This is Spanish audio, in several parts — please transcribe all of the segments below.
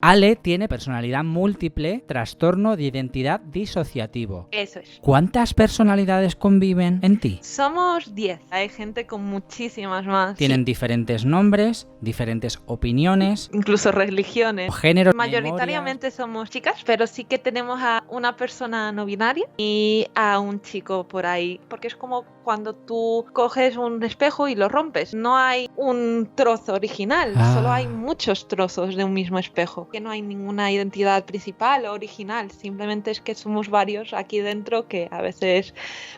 Ale tiene personalidad múltiple, trastorno de identidad disociativo. Eso es. ¿Cuántas personalidades conviven en ti? Somos 10. Hay gente con muchísimas más. Tienen diferentes nombres, diferentes opiniones, Incluso religiones. géneros, Mayoritariamente somos chicas, pero sí que tenemos a una persona no binaria y a un chico por ahí. Porque es como cuando tú coges un espejo y lo rompes. No hay un trozo original, solo hay muchos trozos de un mismo espejo. Que no hay ninguna identidad principal o original, simplemente es que somos varios aquí dentro que a veces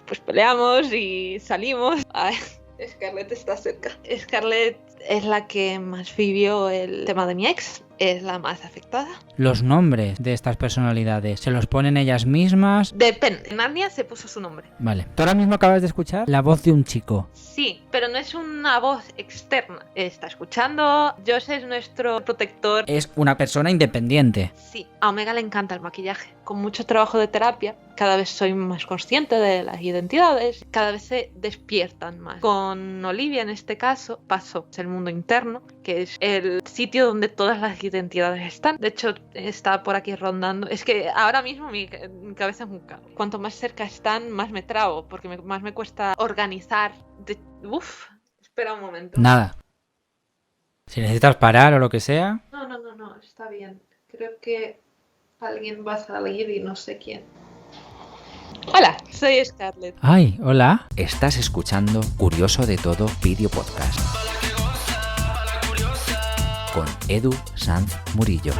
pues peleamos y salimos. Ay, Scarlett está cerca. Scarlett es la que más vivió el tema de mi ex, es la más afectada. Los nombres de estas personalidades, ¿se los ponen ellas mismas? Depende. Narnia se puso su nombre. Vale. Tú ahora mismo acabas de escuchar la voz de un chico. Sí, pero no es una voz externa. Está escuchando. Josh es nuestro protector. Es una persona independiente. Sí, a Omega le encanta el maquillaje. Con mucho trabajo de terapia, cada vez soy más consciente de las identidades, cada vez se despiertan más. Con Olivia, en este caso, pasó el mundo interno, que es el sitio donde todas las identidades están. De hecho, está por aquí rondando. Es que ahora mismo mi cabeza es un caos. Cuanto más cerca están, más me trabo, porque más me cuesta organizar. Espera un momento. Nada. Si necesitas parar o lo que sea. No, está bien. Creo que alguien va a salir y no sé quién. Hola, soy Scarlett. Ay, hola. Estás escuchando Curioso de Todo Video Podcast con Edu Sanz Murillo.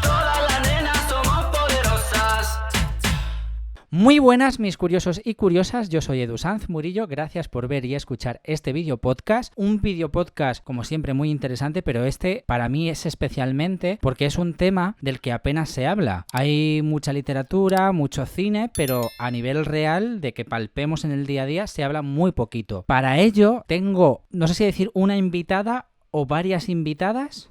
Muy buenas mis curiosos y curiosas, yo soy Edu Sanz Murillo, gracias por ver y escuchar este video podcast. Un video podcast como siempre muy interesante, pero este para mí es especialmente porque es un tema del que apenas se habla. Hay mucha literatura, mucho cine, pero a nivel real de que palpemos en el día a día se habla muy poquito. Para ello tengo, no sé si decir una invitada o varias invitadas.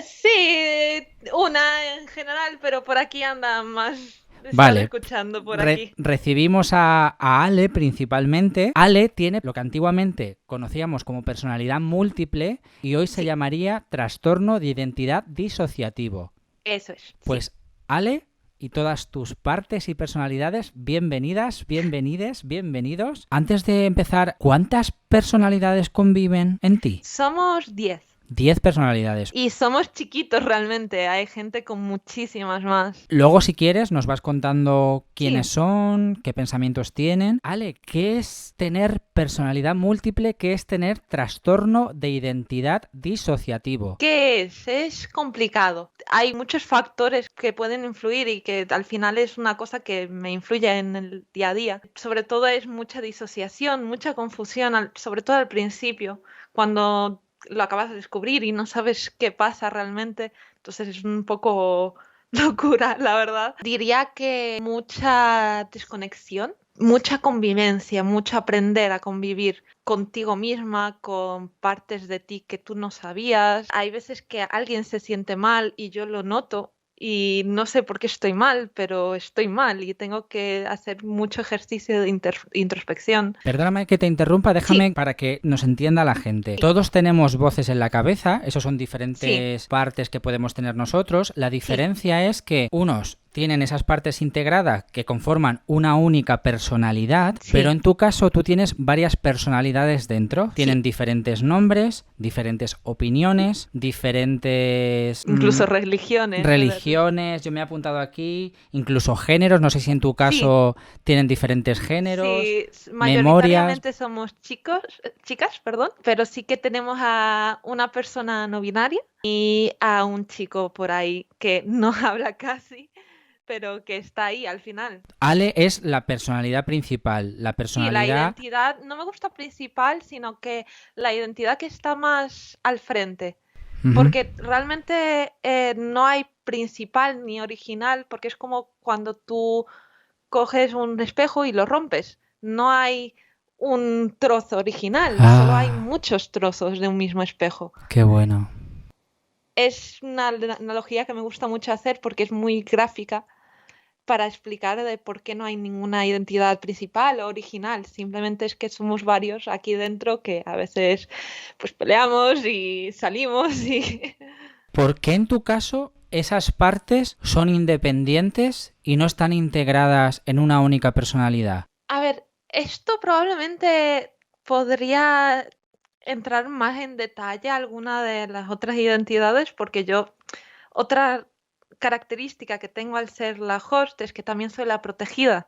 Sí, una en general, pero por aquí anda más. Vale, escuchando por aquí. Recibimos a Ale principalmente. Ale tiene lo que antiguamente conocíamos como personalidad múltiple y hoy se llamaría trastorno de identidad disociativo. Eso es. Pues sí. Ale y todas tus partes y personalidades, bienvenidas, bienvenides, bienvenidos. Antes de empezar, ¿cuántas personalidades conviven en ti? Somos 10. 10 personalidades. Y somos chiquitos realmente, hay gente con muchísimas más. Luego, si quieres, nos vas contando quiénes son, qué pensamientos tienen. Ale, ¿qué es tener personalidad múltiple? ¿Qué es tener trastorno de identidad disociativo? ¿Qué es? Es complicado. Hay muchos factores que pueden influir y que al final es una cosa que me influye en el día a día. Sobre todo es mucha disociación, mucha confusión, sobre todo al principio, cuando lo acabas de descubrir y no sabes qué pasa realmente, entonces es un poco locura, la verdad. Diría que mucha desconexión, mucha convivencia, mucho aprender a convivir contigo misma, con partes de ti que tú no sabías. Hay veces que alguien se siente mal y yo lo noto y no sé por qué estoy mal, pero estoy mal y tengo que hacer mucho ejercicio de introspección. Perdóname que te interrumpa, déjame para que nos entienda la gente. Todos tenemos voces en la cabeza, esos son diferentes partes que podemos tener nosotros. La diferencia es que unos tienen esas partes integradas que conforman una única personalidad, pero en tu caso tú tienes varias personalidades dentro. Tienen diferentes nombres, diferentes opiniones, diferentes... Incluso religiones, yo me he apuntado aquí, incluso géneros, no sé si en tu caso tienen diferentes géneros, mayoritariamente somos chicas, pero sí que tenemos a una persona no binaria y a un chico por ahí que no habla casi, pero que está ahí al final. Ale es la personalidad principal, la personalidad... Sí, la identidad, no me gusta principal, sino que la identidad que está más al frente. Porque realmente no hay principal ni original, porque es como cuando tú coges un espejo y lo rompes. No hay un trozo original, solo hay muchos trozos de un mismo espejo. Qué bueno. Es una analogía que me gusta mucho hacer porque es muy gráfica para explicar de por qué no hay ninguna identidad principal o original. Simplemente es que somos varios aquí dentro que a veces pues peleamos y salimos y... ¿Por qué en tu caso esas partes son independientes y no están integradas en una única personalidad. A ver, esto probablemente podría entrar más en detalle alguna de las otras identidades, porque otra característica que tengo al ser la host es que también soy la protegida.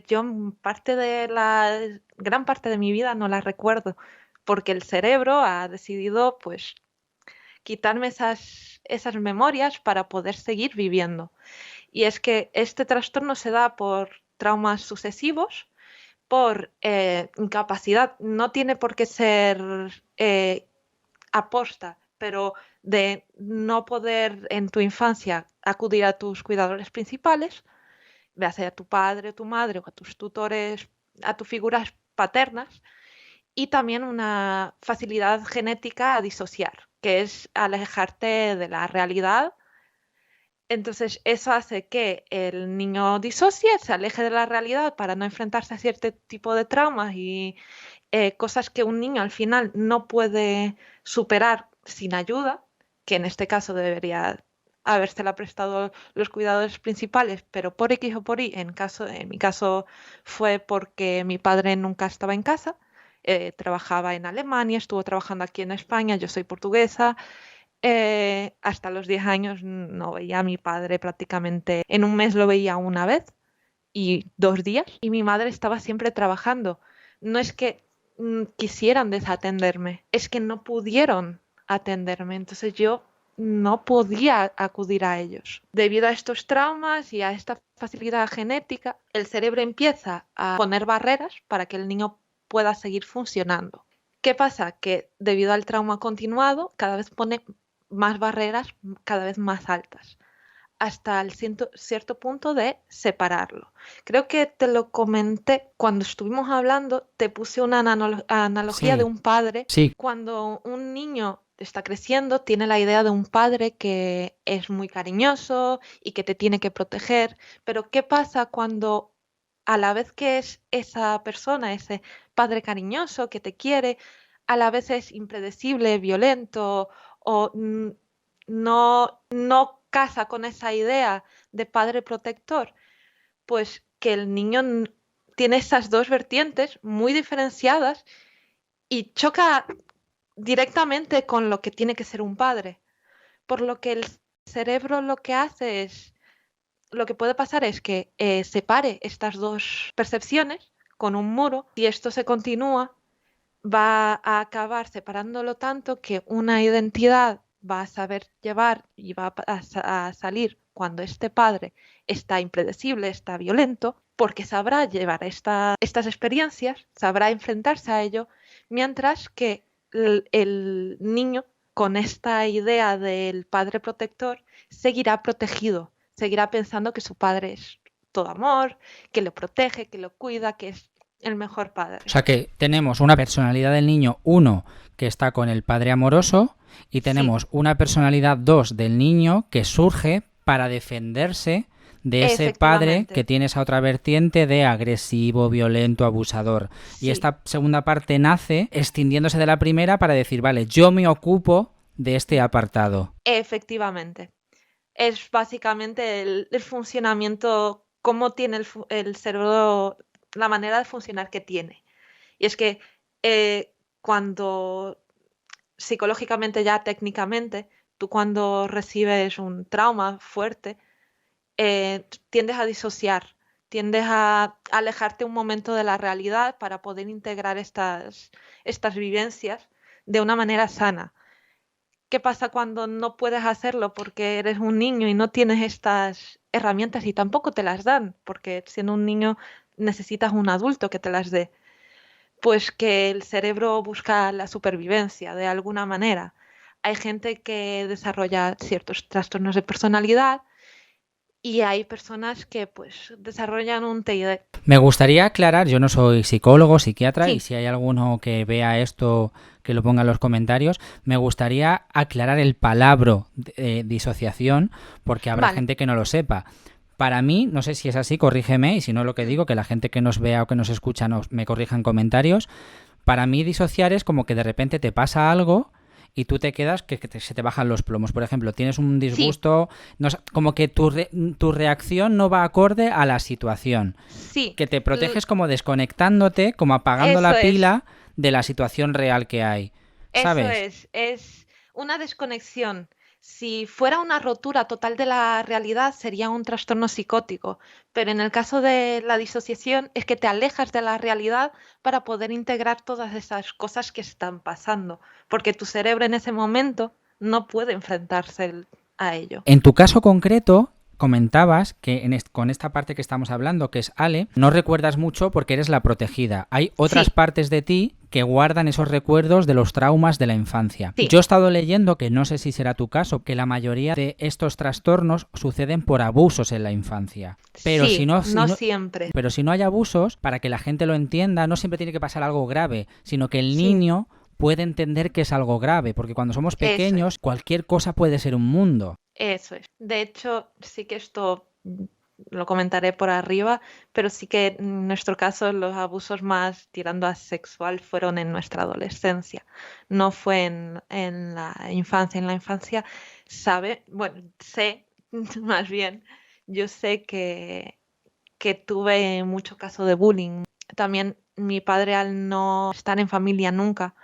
Yo gran parte de mi vida no la recuerdo, porque el cerebro ha decidido pues quitarme esas memorias para poder seguir viviendo. Y es que este trastorno se da por traumas sucesivos, por incapacidad, no tiene por qué ser aposta, pero de no poder en tu infancia acudir a tus cuidadores principales, ya sea a tu padre, tu madre o a tus tutores, a tus figuras paternas, y también una facilidad genética a disociar, que es alejarte de la realidad. Entonces eso hace que el niño disocie, se aleje de la realidad para no enfrentarse a cierto tipo de traumas y cosas que un niño al final no puede superar sin ayuda, que en este caso debería habérsela prestado los cuidadores principales, pero por X o por Y, en mi caso fue porque mi padre nunca estaba en casa, trabajaba en Alemania, estuvo trabajando aquí en España, yo soy portuguesa. Hasta los 10 años no veía a mi padre prácticamente. En un mes lo veía una vez y 2 días. Y mi madre estaba siempre trabajando. No es que quisieran desatenderme, es que no pudieron atenderme. Entonces yo no podía acudir a ellos. Debido a estos traumas y a esta facilidad genética, el cerebro empieza a poner barreras para que el niño pueda seguir funcionando. ¿Qué pasa? Que debido al trauma continuado, cada vez pone más barreras cada vez más altas, hasta el cierto punto de separarlo. Creo que te lo comenté cuando estuvimos hablando, te puse una analogía de un padre. Sí. Cuando un niño está creciendo, tiene la idea de un padre que es muy cariñoso y que te tiene que proteger, pero ¿qué pasa cuando a la vez que es esa persona, ese padre cariñoso que te quiere, a la vez es impredecible, violento o no casa con esa idea de padre protector? Pues que el niño tiene esas dos vertientes muy diferenciadas y choca directamente con lo que tiene que ser un padre. Por lo que el cerebro lo que hace es, lo que puede pasar es que separe estas dos percepciones con un muro, y esto se continúa, va a acabar separándolo tanto que una identidad va a saber llevar y va a salir cuando este padre está impredecible, está violento, porque sabrá llevar estas experiencias, sabrá enfrentarse a ello, mientras que el niño con esta idea del padre protector seguirá protegido, seguirá pensando que su padre es todo amor, que lo protege, que lo cuida, que es el mejor padre. O sea que tenemos una personalidad del niño 1 que está con el padre amoroso y tenemos una personalidad 2 del niño que surge para defenderse de ese padre que tiene esa otra vertiente de agresivo, violento, abusador. Sí. Y esta segunda parte nace extindiéndose de la primera para decir, vale, yo me ocupo de este apartado. Efectivamente. Es básicamente el funcionamiento, cómo tiene el cerebro, la manera de funcionar que tiene. Y es que cuando psicológicamente, ya técnicamente, tú cuando recibes un trauma fuerte, tiendes a disociar, tiendes a alejarte un momento de la realidad para poder integrar estas vivencias de una manera sana. ¿Qué pasa cuando no puedes hacerlo porque eres un niño y no tienes estas herramientas y tampoco te las dan? Porque siendo un niño necesitas un adulto que te las dé. Pues que el cerebro busca la supervivencia de alguna manera. Hay gente que desarrolla ciertos trastornos de personalidad y hay personas que pues desarrollan un TID. Me gustaría aclarar, yo no soy psicólogo, psiquiatra, sí. Y si hay alguno que vea esto, que lo ponga en los comentarios, me gustaría aclarar el palabra disociación, porque habrá gente que no lo sepa. Para mí, no sé si es así, corrígeme, y si no lo que digo, que la gente que nos vea o que nos escucha me corrija en comentarios. Para mí disociar es como que de repente te pasa algo y tú te quedas se te bajan los plomos. Por ejemplo, tienes un Sí, disgusto, no, como que tu reacción no va acorde a la situación, sí, que te proteges como desconectándote, como apagando eso la es. pila de la situación real que hay, Eso ¿sabes? es una desconexión. Si fuera una rotura total de la realidad, sería un trastorno psicótico, pero en el caso de la disociación es que te alejas de la realidad para poder integrar todas esas cosas que están pasando, porque tu cerebro en ese momento no puede enfrentarse a ello. En tu caso concreto, comentabas que con esta parte que estamos hablando, que es Ale, no recuerdas mucho porque eres la protegida. Hay otras Sí, partes de ti que guardan esos recuerdos de los traumas de la infancia. sí, Yo he estado leyendo, que no sé si será tu caso, que la mayoría de estos trastornos suceden por abusos en la infancia. Pero si sí, no, no siempre. pero si no hay abusos, para que la gente lo entienda, no siempre tiene que pasar algo grave, sino que el Sí, niño puede entender que es algo grave, porque cuando somos eso es. pequeños, cualquier cosa puede ser un mundo. Eso es. De hecho, sí que esto lo comentaré por arriba, pero sí que en nuestro caso los abusos más tirando a sexual fueron en nuestra adolescencia. No fue en la infancia. En la infancia bueno, sé, más bien, yo sé que tuve mucho caso de bullying. También mi padre, al no estar en familia nunca,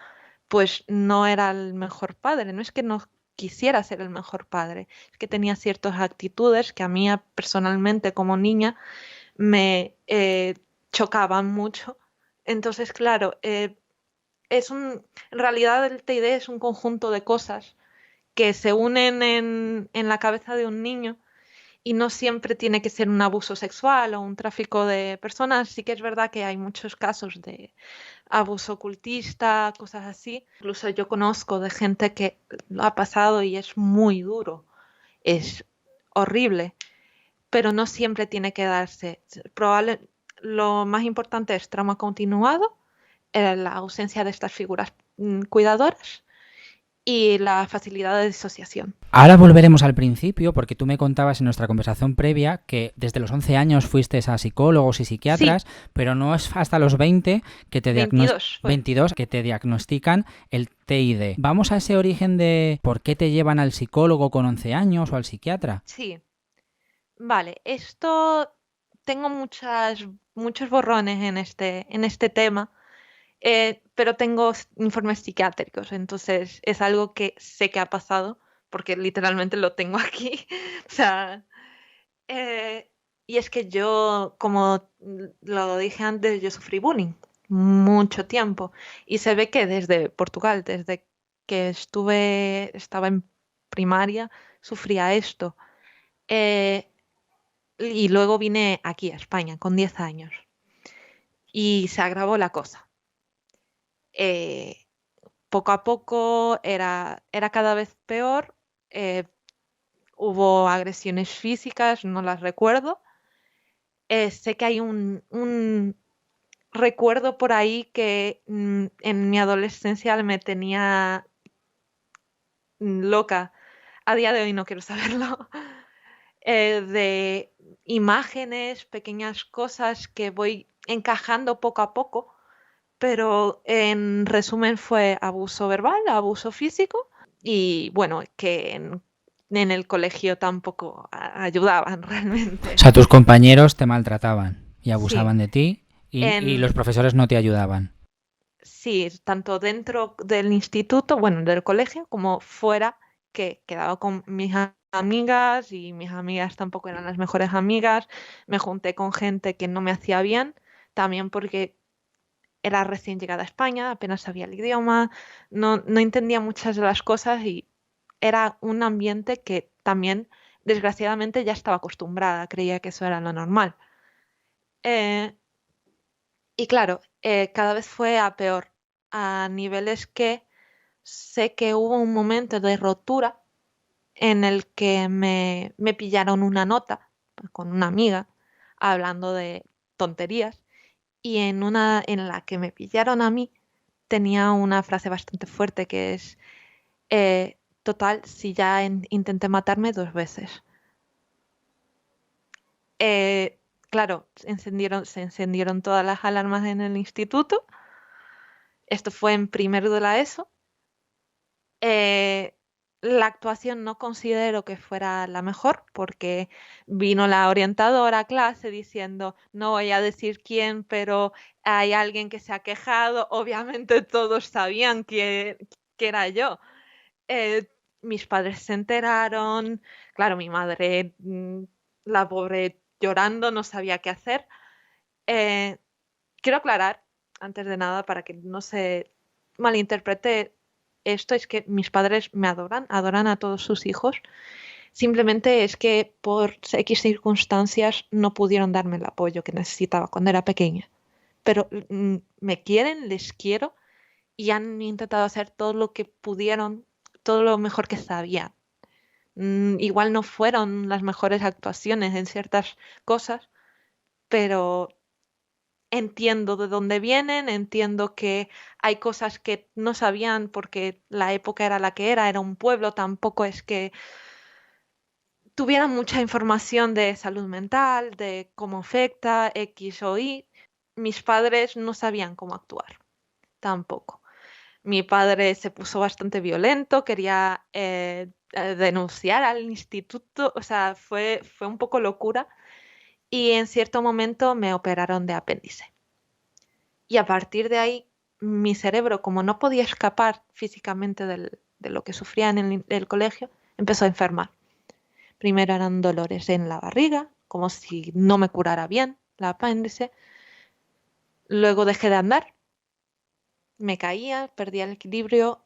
pues no era el mejor padre. No es que no quisiera ser el mejor padre, es que tenía ciertas actitudes que a mí personalmente como niña me chocaban mucho. Entonces, claro, en realidad el TID es un conjunto de cosas que se unen en la cabeza de un niño y no siempre tiene que ser un abuso sexual o un tráfico de personas. Sí que es verdad que hay muchos casos de abuso ocultista, cosas así. Incluso yo conozco de gente que lo ha pasado y es muy duro, es horrible, pero no siempre tiene que darse. Lo más importante es trauma continuado, la ausencia de estas figuras cuidadoras y la facilidad de disociación. Ahora volveremos al principio, porque tú me contabas en nuestra conversación previa que desde los 11 años fuiste a psicólogos y Sí, psiquiatras, pero no es hasta los 20 que te 22 fue. 22 que te diagnostican el TID. Vamos a ese origen de por qué te llevan al psicólogo con 11 años o al psiquiatra. Sí, vale, esto tengo muchos borrones en este tema. Pero tengo informes psiquiátricos, entonces es algo que sé que ha pasado, porque literalmente lo tengo aquí. O sea, eh, y es que yo, como lo dije antes, yo sufrí bullying mucho tiempo. Y se ve que desde Portugal, desde que estaba en primaria, sufría esto. Eh, y luego vine aquí a España con 10 años y se agravó la cosa. Eh, Poco a poco era cada vez peor. eh, Hubo agresiones físicas, no las recuerdo. Sé que hay un recuerdo por ahí que en mi adolescencia me tenía loca. A día de hoy no quiero saberlo. De imágenes, pequeñas cosas que voy encajando poco a poco, pero en resumen fue abuso verbal, abuso físico y bueno, que en el colegio tampoco ayudaban O realmente. sea, tus compañeros te maltrataban y Sí, abusaban de ti y los en, profesores no te ayudaban. sí, tanto dentro del instituto, bueno, del colegio, como fuera, que quedaba con mis amigas y mis amigas tampoco eran las mejores amigas. Me junté con gente que no me hacía bien, también porque era recién llegada a España, apenas sabía el idioma, no entendía muchas de las cosas y era un ambiente que también, desgraciadamente, ya estaba acostumbrada, creía que eso era lo normal. Eh, y claro, cada vez fue a peor, a niveles que sé que hubo un momento de rotura en el que me pillaron una nota con una amiga hablando de tonterías y en una en la que me pillaron a mí tenía una frase bastante fuerte que es, total, si ya intenté matarme 2 veces. Eh, claro, se encendieron todas las alarmas en el instituto. Esto fue en primero de la ESO. Eh, la actuación no considero que fuera la mejor porque vino la orientadora a clase diciendo, no voy a decir quién, pero hay alguien que se ha quejado. Obviamente todos sabían que era yo. Eh, Mis padres se enteraron, claro, mi madre, la pobre llorando, no sabía qué hacer. Eh, Quiero aclarar, antes de nada, para que no se malinterprete esto, es que mis padres me adoran a todos sus hijos. Simplemente es que por X circunstancias no pudieron darme el apoyo que necesitaba cuando era pequeña. Pero me quieren, les quiero y han intentado hacer todo lo que pudieron, todo lo mejor que sabían. Igual no fueron las mejores actuaciones en ciertas cosas, pero entiendo de dónde vienen, entiendo que hay cosas que no sabían porque la época era la que era un pueblo, tampoco es que tuvieran mucha información de salud mental, de cómo afecta X o Y. Mis padres no sabían cómo actuar, tampoco. Mi padre se puso bastante violento, quería denunciar al instituto, o sea, fue un poco locura. Y en cierto momento me operaron de apéndice. Y a partir de ahí, mi cerebro, como no podía escapar físicamente de lo que sufría en el colegio, empezó a enfermar. Primero eran dolores en la barriga, como si no me curara bien la apéndice. Luego dejé de andar, me caía, perdía el equilibrio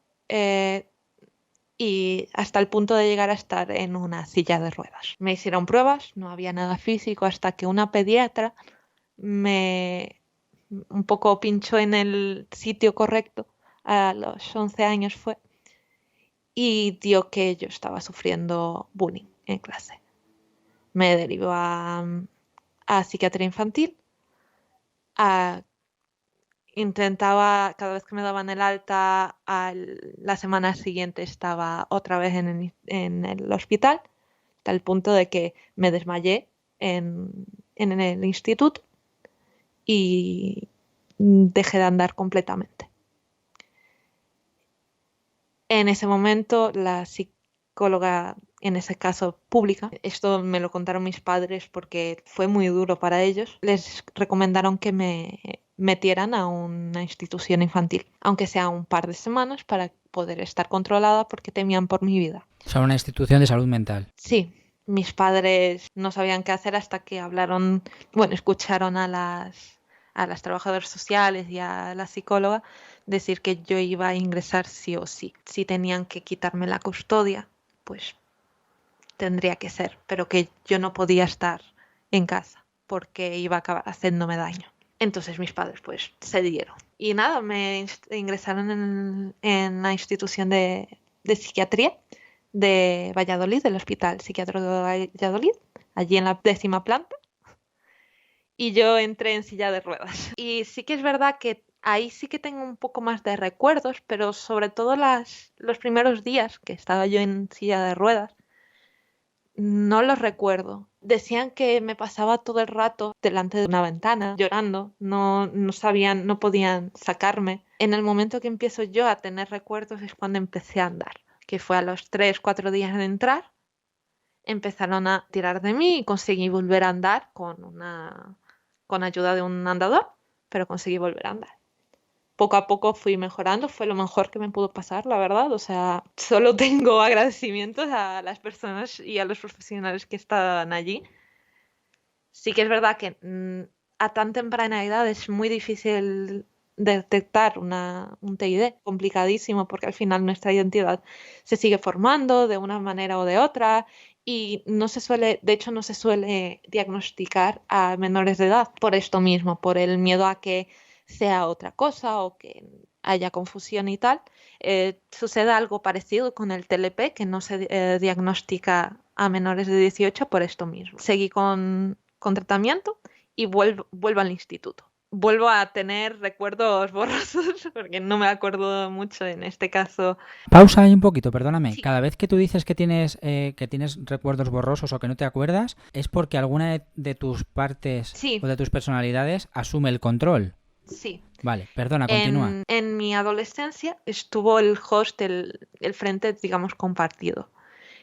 y hasta el punto de llegar a estar en una silla de ruedas. Me hicieron pruebas, no había nada físico, hasta que una pediatra me un poco pinchó en el sitio correcto, a los 11 años fue, y dio que yo estaba sufriendo bullying en clase. Me derivó a psiquiatría infantil, intentaba, cada vez que me daban el alta, la semana siguiente estaba otra vez en el hospital, hasta el punto de que me desmayé en el instituto y dejé de andar completamente. En ese momento, la psicóloga, en ese caso pública, esto me lo contaron mis padres porque fue muy duro para ellos, les recomendaron que me metieran a una institución infantil, aunque sea un par de semanas para poder estar controlada porque temían por mi vida. O sea, una institución de salud mental. Sí, mis padres no sabían qué hacer hasta que escucharon a las trabajadoras sociales y a la psicóloga decir que yo iba a ingresar sí o sí. Si tenían que quitarme la custodia, pues tendría que ser, pero que yo no podía estar en casa porque iba a acabar haciéndome daño. Entonces mis padres pues se dieron. Y nada, me ingresaron en la institución de psiquiatría de Valladolid, del Hospital Psiquiátrico de Valladolid, allí en la 10ª planta. Y yo entré en silla de ruedas. Y sí que es verdad que ahí sí que tengo un poco más de recuerdos, pero sobre todo los primeros días que estaba yo en silla de ruedas, no los recuerdo. Decían que me pasaba todo el rato delante de una ventana llorando, no sabían, no podían sacarme. En el momento que empiezo yo a tener recuerdos es cuando empecé a andar, que fue a los 3-4 días de entrar. Empezaron a tirar de mí y conseguí volver a andar con ayuda de un andador, pero conseguí volver a andar. Poco a poco fui mejorando, fue lo mejor que me pudo pasar, la verdad. O sea, solo tengo agradecimientos a las personas y a los profesionales que estaban allí. Sí que es verdad que a tan temprana edad es muy difícil detectar un TID, complicadísimo, porque al final nuestra identidad se sigue formando de una manera o de otra y no se suele diagnosticar a menores de edad por esto mismo, por el miedo a que sea otra cosa o que haya confusión y tal. Sucede algo parecido con el TLP, que no se diagnostica a menores de 18 por esto mismo. Seguí con tratamiento y vuelvo al instituto. Vuelvo a tener recuerdos borrosos porque no me acuerdo mucho en este caso. Pausa ahí un poquito, perdóname. Sí. Cada vez que tú dices que tienes recuerdos borrosos o que no te acuerdas, es porque alguna de tus partes Sí. o de tus personalidades asume el control. Sí. Vale, perdona, continúa. En mi adolescencia estuvo el host, el frente, digamos, compartido.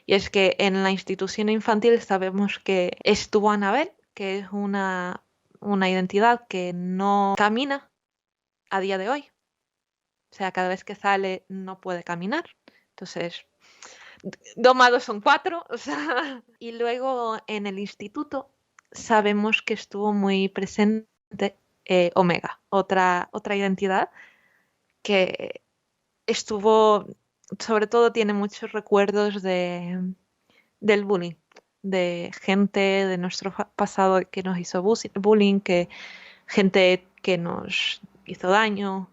Y es que en la institución infantil sabemos que estuvo Anabel, que es una identidad que no camina a día de hoy. O sea, cada vez que sale no puede caminar. Entonces, 2 más 2 son 4. O sea. Y luego en el instituto sabemos que estuvo muy presente Omega, otra identidad que estuvo, sobre todo tiene muchos recuerdos del bullying, de gente de nuestro pasado que nos hizo bullying, gente que nos hizo daño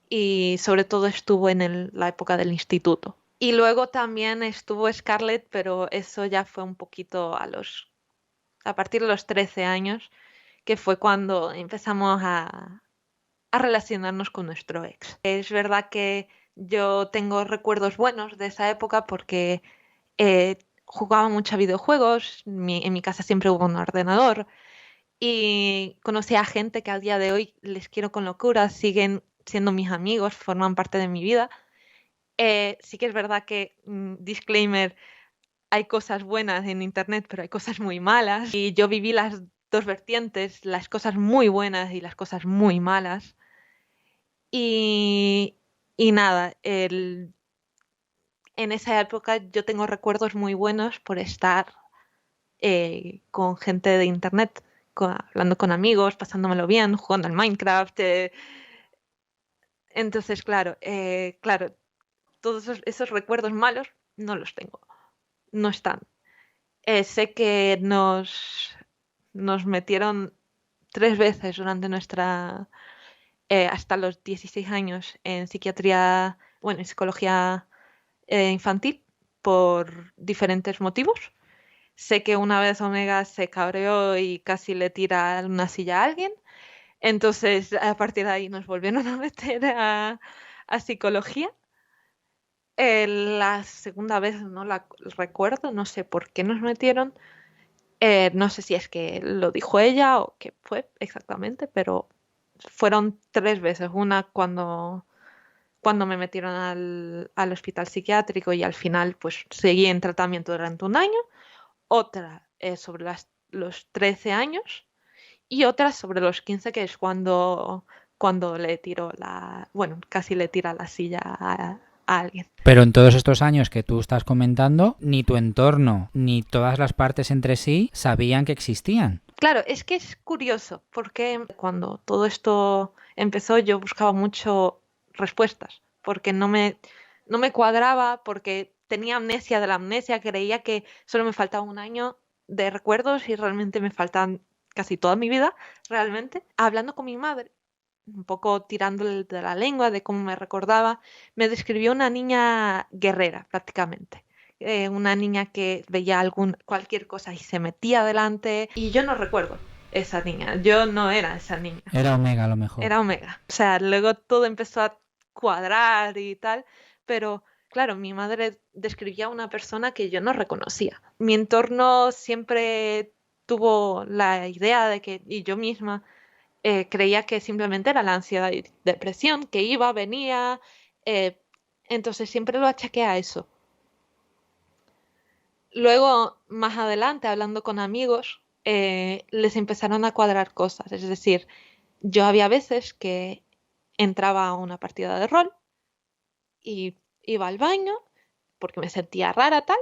y sobre todo estuvo en la época del instituto. Y luego también estuvo Scarlett, pero eso ya fue un poquito a partir de los 13 años, que fue cuando empezamos a relacionarnos con nuestro ex. Es verdad que yo tengo recuerdos buenos de esa época porque jugaba mucho a videojuegos, en mi casa siempre hubo un ordenador y conocí a gente que al día de hoy les quiero con locura, siguen siendo mis amigos, forman parte de mi vida. Sí que es verdad que, disclaimer, hay cosas buenas en internet, pero hay cosas muy malas. Y yo viví las dos vertientes, las cosas muy buenas y las cosas muy malas. Y, y nada, en esa época yo tengo recuerdos muy buenos por estar con gente de internet, hablando con amigos, pasándomelo bien, jugando al Minecraft. Entonces, claro, todos esos recuerdos malos no los tengo, no están. Sé que nos metieron 3 veces durante hasta los 16 años en psiquiatría, bueno, en psicología infantil por diferentes motivos. Sé que una vez Omega se cabreó y casi le tira una silla a alguien. Entonces, a partir de ahí nos volvieron a meter a psicología. La segunda vez no la recuerdo, no sé por qué nos metieron. No sé si es que lo dijo ella o qué fue exactamente, pero fueron 3 veces. Una cuando me metieron al hospital psiquiátrico y al final pues seguí en tratamiento durante un año. Otra sobre los 13 años y otra sobre los 15, que es cuando le tiró bueno, casi le tira la silla a alguien. Pero en todos estos años que tú estás comentando, ni tu entorno ni todas las partes entre sí sabían que existían. Claro, es que es curioso, porque cuando todo esto empezó yo buscaba mucho respuestas, porque no me cuadraba, porque tenía amnesia de la amnesia, creía que solo me faltaba un año de recuerdos y realmente me faltan casi toda mi vida, realmente. Hablando con mi madre, un poco tirándole de la lengua, de cómo me recordaba, me describió una niña guerrera, prácticamente. Una niña que veía cualquier cosa y se metía adelante. Y yo no recuerdo esa niña. Yo no era esa niña. Era Omega a lo mejor. Era Omega. O sea, luego todo empezó a cuadrar y tal, pero claro, mi madre describía a una persona que yo no reconocía. Mi entorno siempre tuvo la idea de que, y yo misma, creía que simplemente era la ansiedad y depresión, que iba, venía, entonces siempre lo achaqué a eso. Luego, más adelante, hablando con amigos, les empezaron a cuadrar cosas, es decir, yo había veces que entraba a una partida de rol y iba al baño porque me sentía rara tal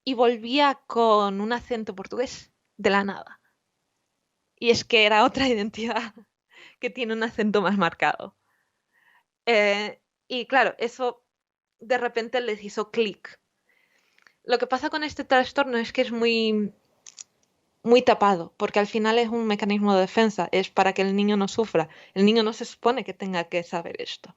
y volvía con un acento portugués de la nada. Y es que era otra identidad que tiene un acento más marcado. Y claro, eso de repente les hizo clic. Lo que pasa con este trastorno es que es muy, muy tapado, porque al final es un mecanismo de defensa, es para que el niño no sufra. El niño no se supone que tenga que saber esto.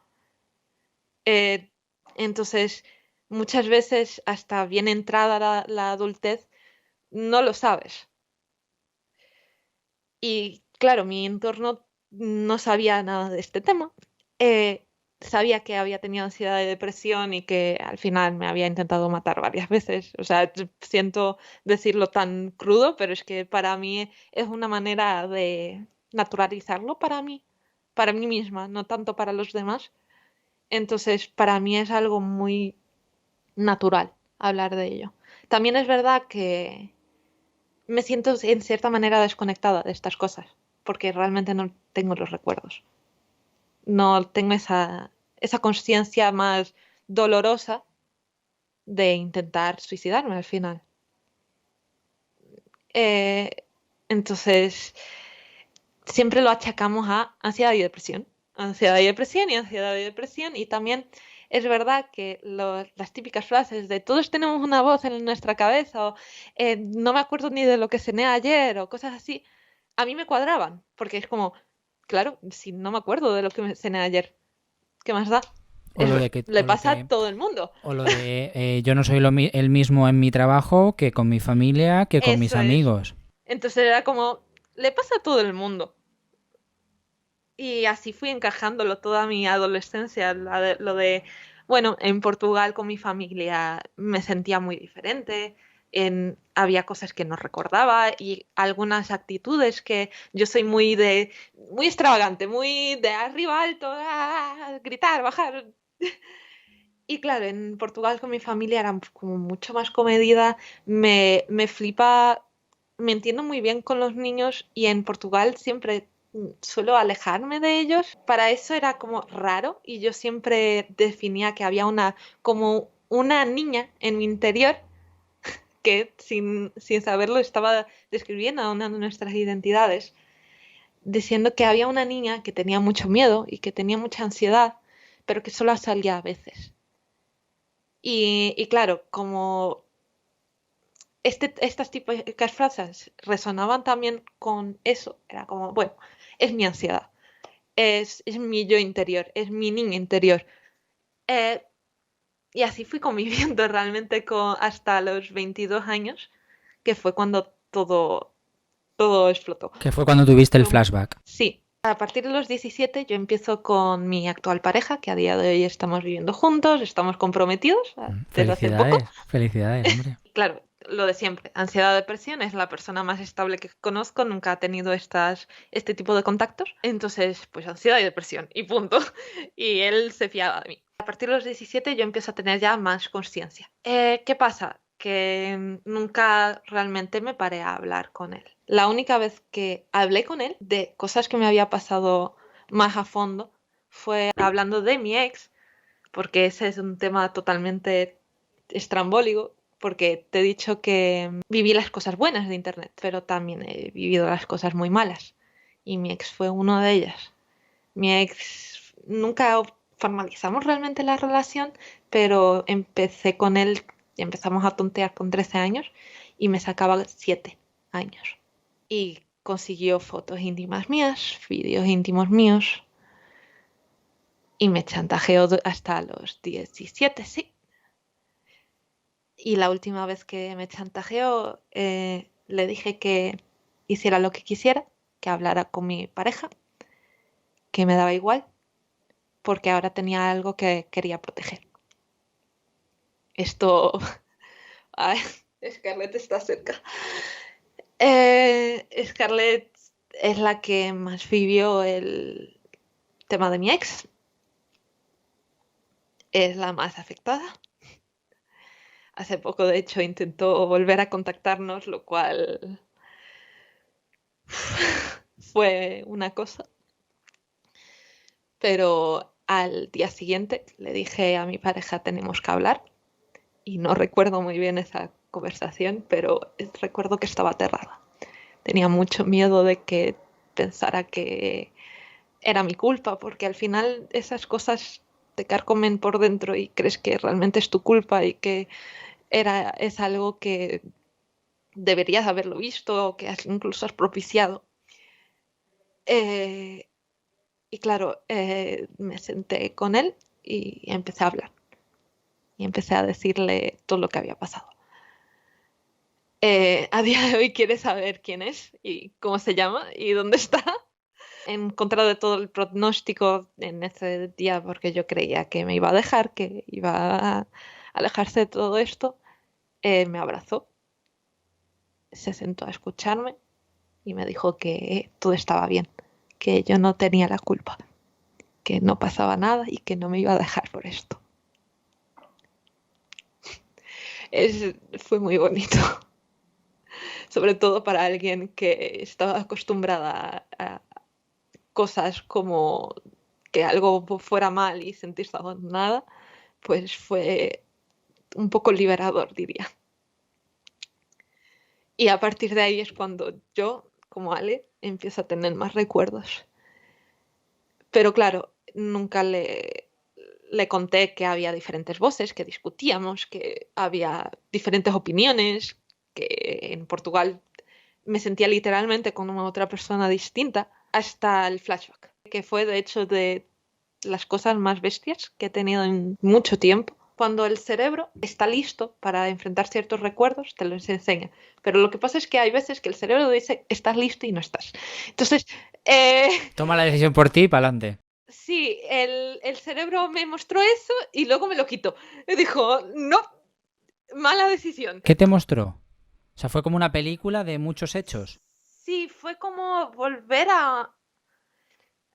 Entonces, muchas veces, hasta bien entrada la adultez, no lo sabes. Y claro, mi entorno no sabía nada de este tema. Sabía que había tenido ansiedad y depresión y que al final me había intentado matar varias veces. O sea, siento decirlo tan crudo, pero es que para mí es una manera de naturalizarlo para mí. para mí misma, no tanto para los demás. Entonces, para mí es algo muy natural hablar de ello. También es verdad que me siento en cierta manera desconectada de estas cosas, porque realmente no tengo los recuerdos. No tengo esa conciencia más dolorosa de intentar suicidarme al final. Eh, entonces, siempre lo achacamos a ansiedad y depresión. Ansiedad y depresión y ansiedad y depresión. Y también es verdad que las típicas frases de todos tenemos una voz en nuestra cabeza o no me acuerdo ni de lo que cené ayer o cosas así, a mí me cuadraban. Porque es como, claro, si no me acuerdo de lo que me cené ayer, ¿qué más da? O lo de que, Le pasa a todo el mundo. o lo de yo no soy el mismo en mi trabajo que con mi familia, que con mis Eso es. amigos. Entonces era como, le pasa a todo el mundo. Y así fui encajándolo toda mi adolescencia, bueno, en Portugal con mi familia me sentía muy diferente, había cosas que no recordaba y algunas actitudes que yo soy muy extravagante, muy de arriba alto, gritar, bajar. Y claro, en Portugal con mi familia era como mucho más comedida, me flipa, me entiendo muy bien con los niños y en Portugal siempre suelo alejarme de ellos. Para eso era como raro y yo siempre definía que había como una niña en mi interior que sin saberlo estaba describiendo a una de nuestras identidades, diciendo que había una niña que tenía mucho miedo y que tenía mucha ansiedad, pero que solo salía a veces. Y claro, como estas típicas frases resonaban también con eso, era como, bueno, es mi ansiedad, es mi yo interior, es mi niña interior. Eh, y así fui conviviendo realmente hasta los 22 años, que fue cuando todo explotó. Que fue cuando tuviste el Pero flashback. sí, a partir de los 17 yo empiezo con mi actual pareja, que a día de hoy estamos viviendo juntos, estamos comprometidos desde hace poco. Felicidades, felicidades, hombre. Claro, lo de siempre. Ansiedad, depresión, es la persona más estable que conozco, nunca ha tenido este tipo de contactos. Entonces, pues ansiedad y depresión, y punto. Y él se fiaba de mí. A partir de los 17 yo empiezo a tener ya más conciencia. ¿Qué pasa? Que nunca realmente me paré a hablar con él. La única vez que hablé con él de cosas que me había pasado más a fondo fue hablando de mi ex, porque ese es un tema totalmente estrambólico, porque te he dicho que viví las cosas buenas de Internet, pero también he vivido las cosas muy malas. Y mi ex fue una de ellas. Mi ex nunca formalizamos realmente la relación, pero empecé con él y empezamos a tontear con 13 años y me sacaba 7 años. Y consiguió fotos íntimas mías, vídeos íntimos míos y me chantajeó hasta los 17, sí. Y la última vez que me chantajeó, le dije que hiciera lo que quisiera, que hablara con mi pareja, que me daba igual, porque ahora tenía algo que quería proteger. Esto... Ay, Scarlett está cerca. Scarlett es la que más vivió el tema de mi ex. Es la más afectada. Hace poco, de hecho, intentó volver a contactarnos, lo cual fue una cosa. Pero al día siguiente le dije a mi pareja tenemos que hablar y no recuerdo muy bien esa conversación, pero recuerdo que estaba aterrada. Tenía mucho miedo de que pensara que era mi culpa, porque al final esas cosas te carcomen por dentro y crees que realmente es tu culpa y que es algo que deberías haberlo visto o que incluso has propiciado. Y claro, me senté con él y empecé a hablar. Y empecé a decirle todo lo que había pasado. A día de hoy quiere saber quién es y cómo se llama y dónde está. En contra de todo el pronóstico en ese día, porque yo creía que me iba a dejar, que iba a alejarse de todo esto, me abrazó, se sentó a escucharme y me dijo que todo estaba bien, que yo no tenía la culpa, que no pasaba nada y que no me iba a dejar por esto. Fue muy bonito, sobre todo para alguien que estaba acostumbrada a cosas como que algo fuera mal y sentirse abandonada, pues fue un poco liberador, diría. Y a partir de ahí es cuando yo, como Ale, empiezo a tener más recuerdos. Pero claro, nunca le conté que había diferentes voces, que discutíamos, que había diferentes opiniones, que en Portugal me sentía literalmente como otra persona distinta, hasta el flashback, que fue de hecho de las cosas más bestias que he tenido en mucho tiempo. Cuando el cerebro está listo para enfrentar ciertos recuerdos, te los enseña. Pero lo que pasa es que hay veces que el cerebro dice, estás listo y no estás. Entonces, Toma la decisión por ti y para adelante. sí, el cerebro me mostró eso y luego me lo quitó. Y dijo, no, mala decisión. ¿Qué te mostró? O sea, fue como una película de muchos hechos. Sí, fue como volver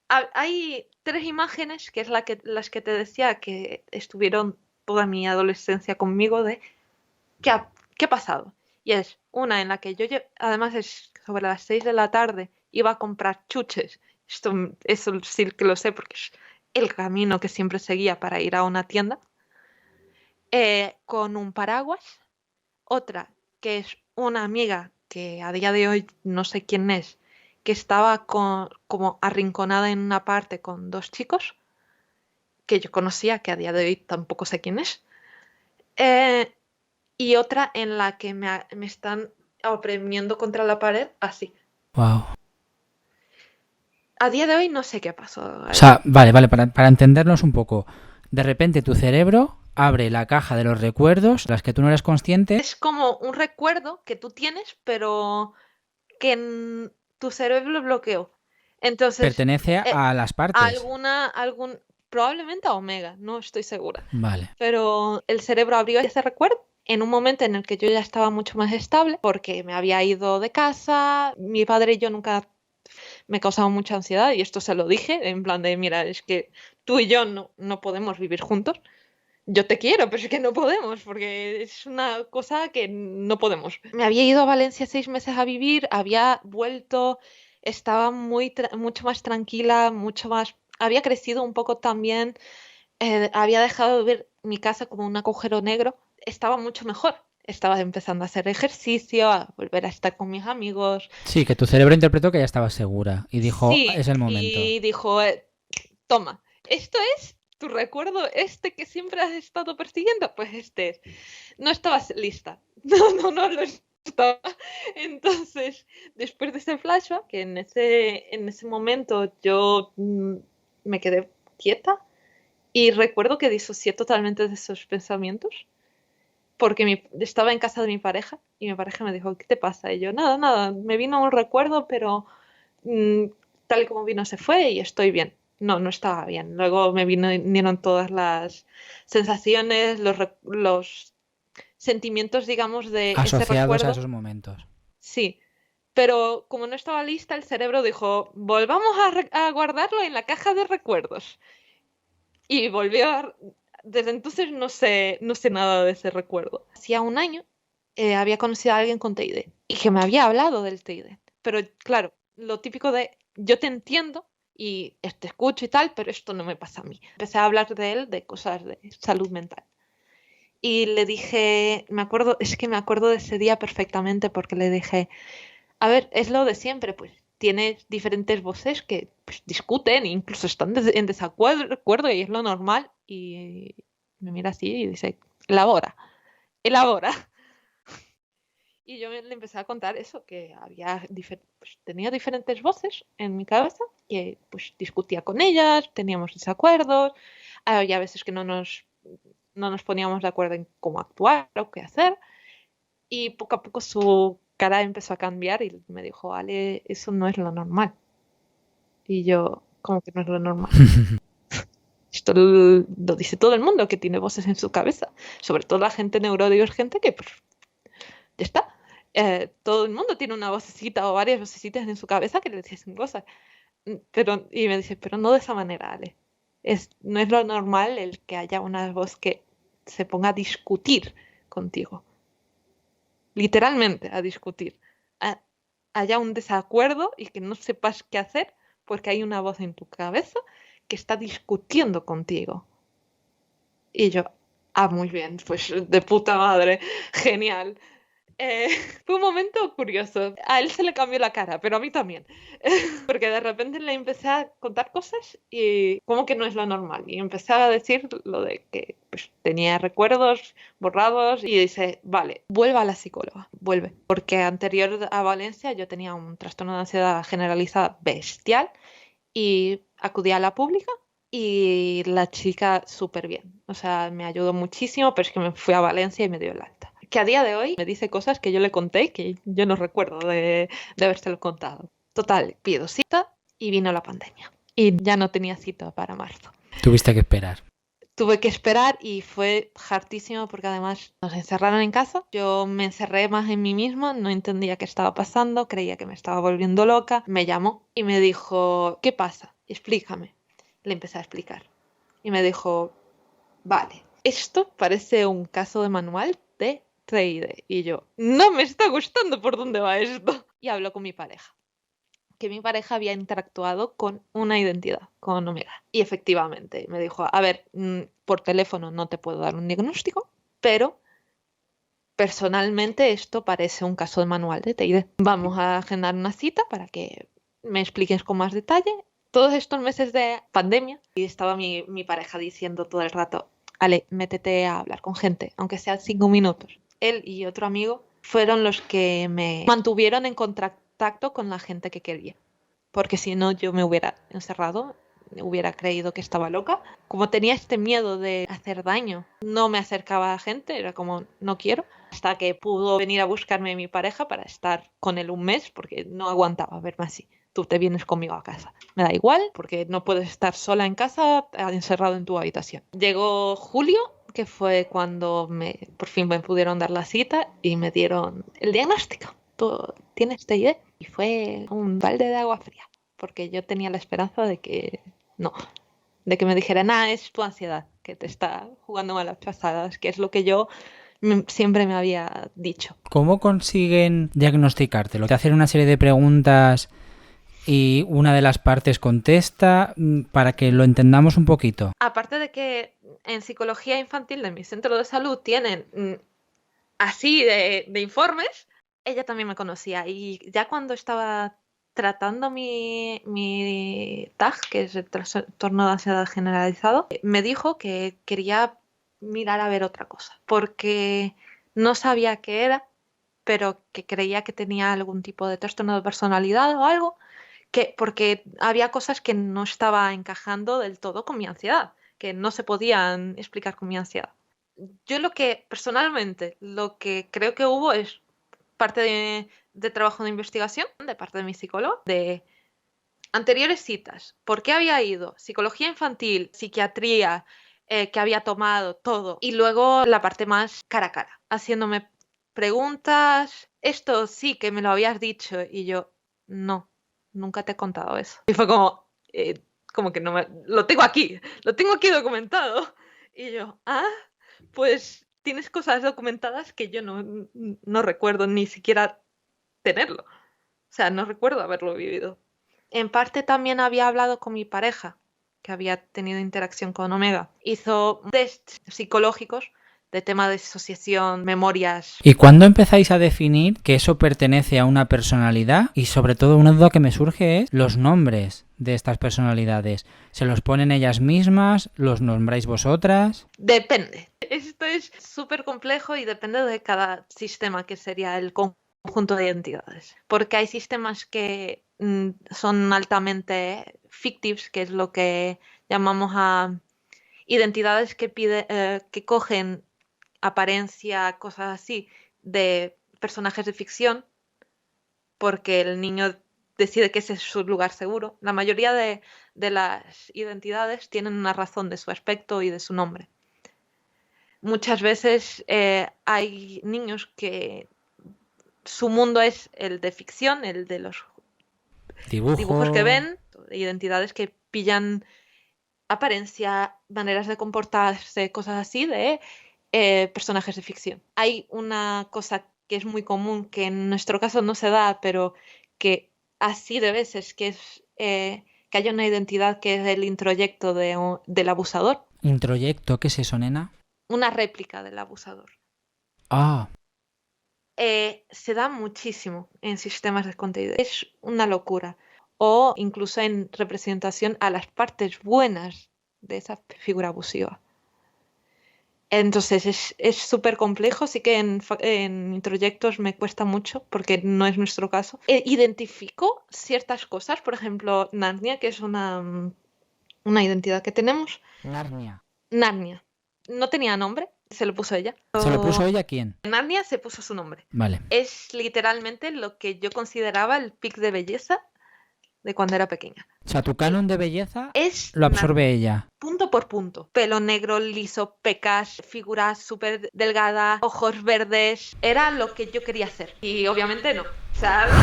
hay 3 imágenes, que es las que te decía que estuvieron toda mi adolescencia conmigo de ¿qué ha pasado? Y es una en la que yo, además es sobre las 6 de la tarde, iba a comprar chuches. Eso sí que lo sé porque es el camino que siempre seguía para ir a una tienda. Con un paraguas. Otra que es una amiga que a día de hoy no sé quién es, que estaba como arrinconada en una parte con 2 chicos que yo conocía, que a día de hoy tampoco sé quién es. Y otra en la que me están oprimiendo contra la pared, así. Wow. A día de hoy no sé qué pasó. O sea, vale, para entendernos un poco. De repente tu cerebro abre la caja de los recuerdos, las que tú no eres consciente. Es como un recuerdo que tú tienes, pero que tu cerebro bloqueó. Entonces, Pertenece a las partes. probablemente a Omega, no estoy segura. Vale. Pero el cerebro abrió ese recuerdo en un momento en el que yo ya estaba mucho más estable, porque me había ido de casa, mi padre y yo nunca me causaba mucha ansiedad, y esto se lo dije, en plan de, mira, es que tú y yo no podemos vivir juntos. Yo te quiero, pero es que no podemos, porque es una cosa que no podemos. Me había ido a Valencia 6 meses a vivir, había vuelto, estaba mucho más tranquila, había crecido un poco también, había dejado de ver mi casa como un agujero negro, estaba mucho mejor. Estaba empezando a hacer ejercicio, a volver a estar con mis amigos. Sí, que tu cerebro interpretó que ya estabas segura y dijo, Sí, es el momento. y dijo, toma, esto es tu recuerdo, que siempre has estado persiguiendo, pues este es. No estabas lista. No lo estaba. Entonces, después de ese flashback, que en ese momento yo me quedé quieta y recuerdo que disocié totalmente de esos pensamientos porque estaba en casa de mi pareja y mi pareja me dijo, ¿qué te pasa? Y yo, nada, me vino un recuerdo, pero tal y como vino se fue y estoy bien. No estaba bien. Luego me vinieron todas las sensaciones, los sentimientos, digamos, de ese Asociados recuerdo. a esos momentos. Sí, pero como no estaba lista, el cerebro dijo, volvamos a guardarlo en la caja de recuerdos. Y desde entonces no sé nada de ese recuerdo. Hacía un año había conocido a alguien con TID y que me había hablado del TID. Pero claro, lo típico de yo te entiendo y te escucho y tal, pero esto no me pasa a mí. Empecé a hablar de él, de cosas de salud mental. Y le dije, me acuerdo de ese día perfectamente porque le dije, a ver, es lo de siempre, pues tienes diferentes voces que pues, discuten, incluso están en desacuerdo y es lo normal. Y me mira así y dice, elabora. Y yo le empecé a contar eso, que pues, tenía diferentes voces en mi cabeza, que pues discutía con ellas, teníamos desacuerdos, había veces que no nos poníamos de acuerdo en cómo actuar o qué hacer. Y poco a poco su cara empezó a cambiar y me dijo, Ale, eso no es lo normal. Y yo, ¿cómo que no es lo normal? Esto lo dice todo el mundo que tiene voces en su cabeza, sobre todo la gente neurodivergente que pues, ya está. Todo el mundo tiene una vocecita o varias vocecitas en su cabeza que le dicen cosas. Y me dice, pero no de esa manera, Ale. No es lo normal el que haya una voz que se ponga a discutir contigo. Literalmente a discutir. Haya un desacuerdo y que no sepas qué hacer porque hay una voz en tu cabeza que está discutiendo contigo. Y yo, muy bien, pues de puta madre, genial. Fue un momento curioso. A él se le cambió la cara, pero a mí también. Porque de repente le empecé a contar cosas y como que no es lo normal. Y empecé a decir lo de que pues, tenía recuerdos borrados y dice, vale, vuelva a la psicóloga, vuelve. Porque anterior a Valencia yo tenía un trastorno de ansiedad generalizada bestial y acudí a la pública. Y la chica súper bien, o sea, me ayudó muchísimo, pero es que me fui a Valencia y me dio el alta. Que a día de hoy me dice cosas que yo le conté y que yo no recuerdo de habérselo contado. Total, pido cita y vino la pandemia. Y ya no tenía cita para marzo. Tuviste que esperar. Tuve que esperar y fue hartísimo porque además nos encerraron en casa. Yo me encerré más en mí misma, no entendía qué estaba pasando, creía que me estaba volviendo loca. Me llamó y me dijo, ¿qué pasa? Explícame. Le empecé a explicar. Y me dijo, vale, esto parece un caso de manual de TID. Y yo, no me está gustando por dónde va esto. Y habló con mi pareja. Que mi pareja había interactuado con una identidad, con Omega. Y efectivamente, me dijo, a ver, por teléfono no te puedo dar un diagnóstico, pero personalmente esto parece un caso de manual de TID. Vamos a agendar una cita para que me expliques con más detalle. Todos estos meses de pandemia, y estaba mi pareja diciendo todo el rato, Ale, métete a hablar con gente, aunque sean 5 minutos. Él y otro amigo fueron los que me mantuvieron en contacto con la gente que quería. Porque si no, yo me hubiera encerrado, hubiera creído que estaba loca. Como tenía este miedo de hacer daño, no me acercaba a gente, era como, no quiero. Hasta que pudo venir a buscarme mi pareja para estar con él un mes, porque no aguantaba verme así. Tú te vienes conmigo a casa. Me da igual, porque no puedes estar sola en casa, encerrado en tu habitación. Llegó julio, que fue cuando por fin me pudieron dar la cita y me dieron el diagnóstico. Tú tienes TID. Y fue un balde de agua fría, porque yo tenía la esperanza de que no, de que me dijeran, es tu ansiedad, que te está jugando malas pasadas, que es lo que yo siempre me había dicho. ¿Cómo consiguen diagnosticártelo? Te hacen una serie de preguntas y una de las partes contesta para que lo entendamos un poquito. Aparte de que en psicología infantil de mi centro de salud tienen así de informes, ella también me conocía y ya cuando estaba tratando mi TAG, que es el trastorno de ansiedad generalizado, me dijo que quería mirar a ver otra cosa, porque no sabía qué era, pero que creía que tenía algún tipo de trastorno de personalidad o algo, porque había cosas que no estaba encajando del todo con mi ansiedad, que no se podían explicar con mi ansiedad. Yo personalmente, lo que creo que hubo es parte de trabajo de investigación de parte de mi psicólogo, de anteriores citas, por qué había ido, psicología infantil, psiquiatría, que había tomado, todo. Y luego la parte más cara a cara, haciéndome preguntas, esto sí que me lo habías dicho, y yo, no, nunca te he contado eso. Y fue como que no lo tengo aquí documentado. Y yo, pues tienes cosas documentadas que yo no recuerdo ni siquiera tenerlo. O sea, no recuerdo haberlo vivido. En parte también había hablado con mi pareja, que había tenido interacción con Omega. Hizo tests psicológicos de tema de disociación, memorias. ¿Y cuándo empezáis a definir que eso pertenece a una personalidad? Y sobre todo una duda que me surge es los nombres de estas personalidades. ¿Se los ponen ellas mismas? ¿Los nombráis vosotras? Depende. Esto es súper complejo y depende de cada sistema, que sería el conjunto de identidades. Porque hay sistemas que son altamente fictitives, que es lo que llamamos a identidades que cogen apariencia, cosas así, de personajes de ficción, porque el niño decide que ese es su lugar seguro. La mayoría de las identidades tienen una razón de su aspecto y de su nombre. Muchas veces hay niños que su mundo es el de ficción, el de los dibujos que ven, identidades que pillan apariencia, maneras de comportarse, cosas así de personajes de ficción. Hay una cosa que es muy común, que en nuestro caso no se da, pero que así de veces, que es que haya una identidad que es el introyecto del abusador. ¿Introyecto? ¿Qué es eso, nena? Una réplica del abusador. Ah, Se da muchísimo en sistemas de contenido. Es una locura. O incluso en representación a las partes buenas de esa figura abusiva. Entonces es súper complejo, sí que en introyectos me cuesta mucho porque no es nuestro caso. Identifico ciertas cosas, por ejemplo, Narnia, que es una identidad que tenemos. Narnia. Narnia. No tenía nombre, se lo puso ella. ¿Se lo puso ella quién? Narnia se puso su nombre. Vale. Es literalmente lo que yo consideraba el pic de belleza de cuando era pequeña. O sea, tu canon de belleza Es lo absorbe ella. punto por punto. Pelo negro, liso, pecas, figura súper delgada, ojos verdes. Era lo que yo quería hacer. Y obviamente no. ¿Sabes?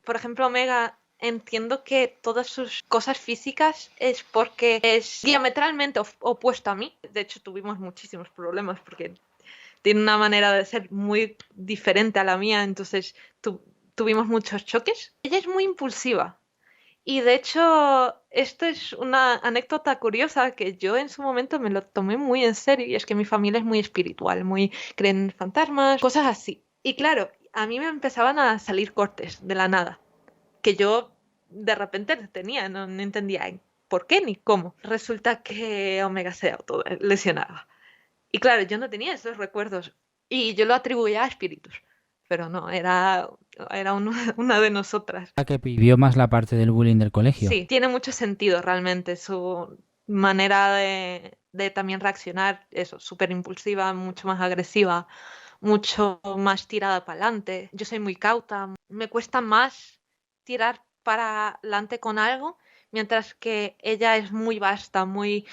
Por ejemplo, Omega, entiendo que todas sus cosas físicas es porque es diametralmente opuesto a mí. De hecho, tuvimos muchísimos problemas porque tiene una manera de ser muy diferente a la mía. Entonces, tuvimos muchos choques. Ella es muy impulsiva. Y de hecho, esto es una anécdota curiosa que yo en su momento me lo tomé muy en serio. Y es que mi familia es muy espiritual, muy creen en fantasmas, cosas así. Y claro, a mí me empezaban a salir cortes de la nada, que yo de repente tenía, no entendía por qué ni cómo. Resulta que Omega se autolesionaba. Y claro, yo no tenía esos recuerdos. Y yo lo atribuía a espíritus. Pero no, era una de nosotras. La que vivió más la parte del bullying del colegio. Sí, tiene mucho sentido realmente su manera de también reaccionar, eso, súper impulsiva, mucho más agresiva, mucho más tirada para adelante. Yo soy muy cauta, me cuesta más tirar para adelante con algo, mientras que ella es muy vasta, muy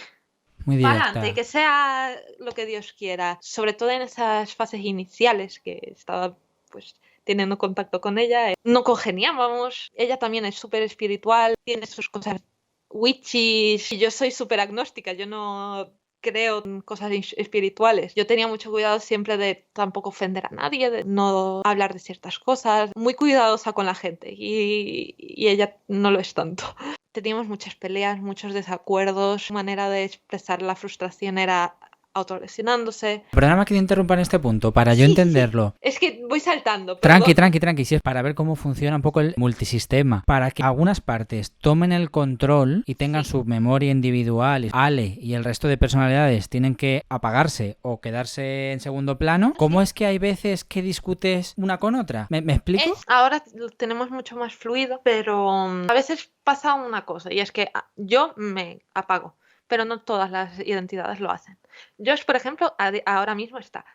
Muy para directa. adelante, que sea lo que Dios quiera, sobre todo en esas fases iniciales que estaba pues teniendo contacto con ella, no congeniábamos. Ella también es súper espiritual, tiene sus cosas witches, y yo soy súper agnóstica, yo no creo en cosas espirituales. Yo tenía mucho cuidado siempre de tampoco ofender a nadie, de no hablar de ciertas cosas, muy cuidadosa con la gente, y ella no lo es tanto. Teníamos muchas peleas, muchos desacuerdos, su manera de expresar la frustración era autolesionándose. Perdóname que te interrumpa en este punto, para yo Sí. entenderlo. Es que voy saltando. Tranqui, perdón. si es para ver cómo funciona un poco el multisistema, para que algunas partes tomen el control y tengan Sí. su memoria individual. Ale y el resto de personalidades tienen que apagarse o quedarse en segundo plano. ¿Cómo es que hay veces que discutes una con otra? ¿Me explico? Ahora lo tenemos mucho más fluido, pero a veces pasa una cosa, y es que yo me apago, pero no todas las identidades lo hacen. Josh, por ejemplo, ahora mismo está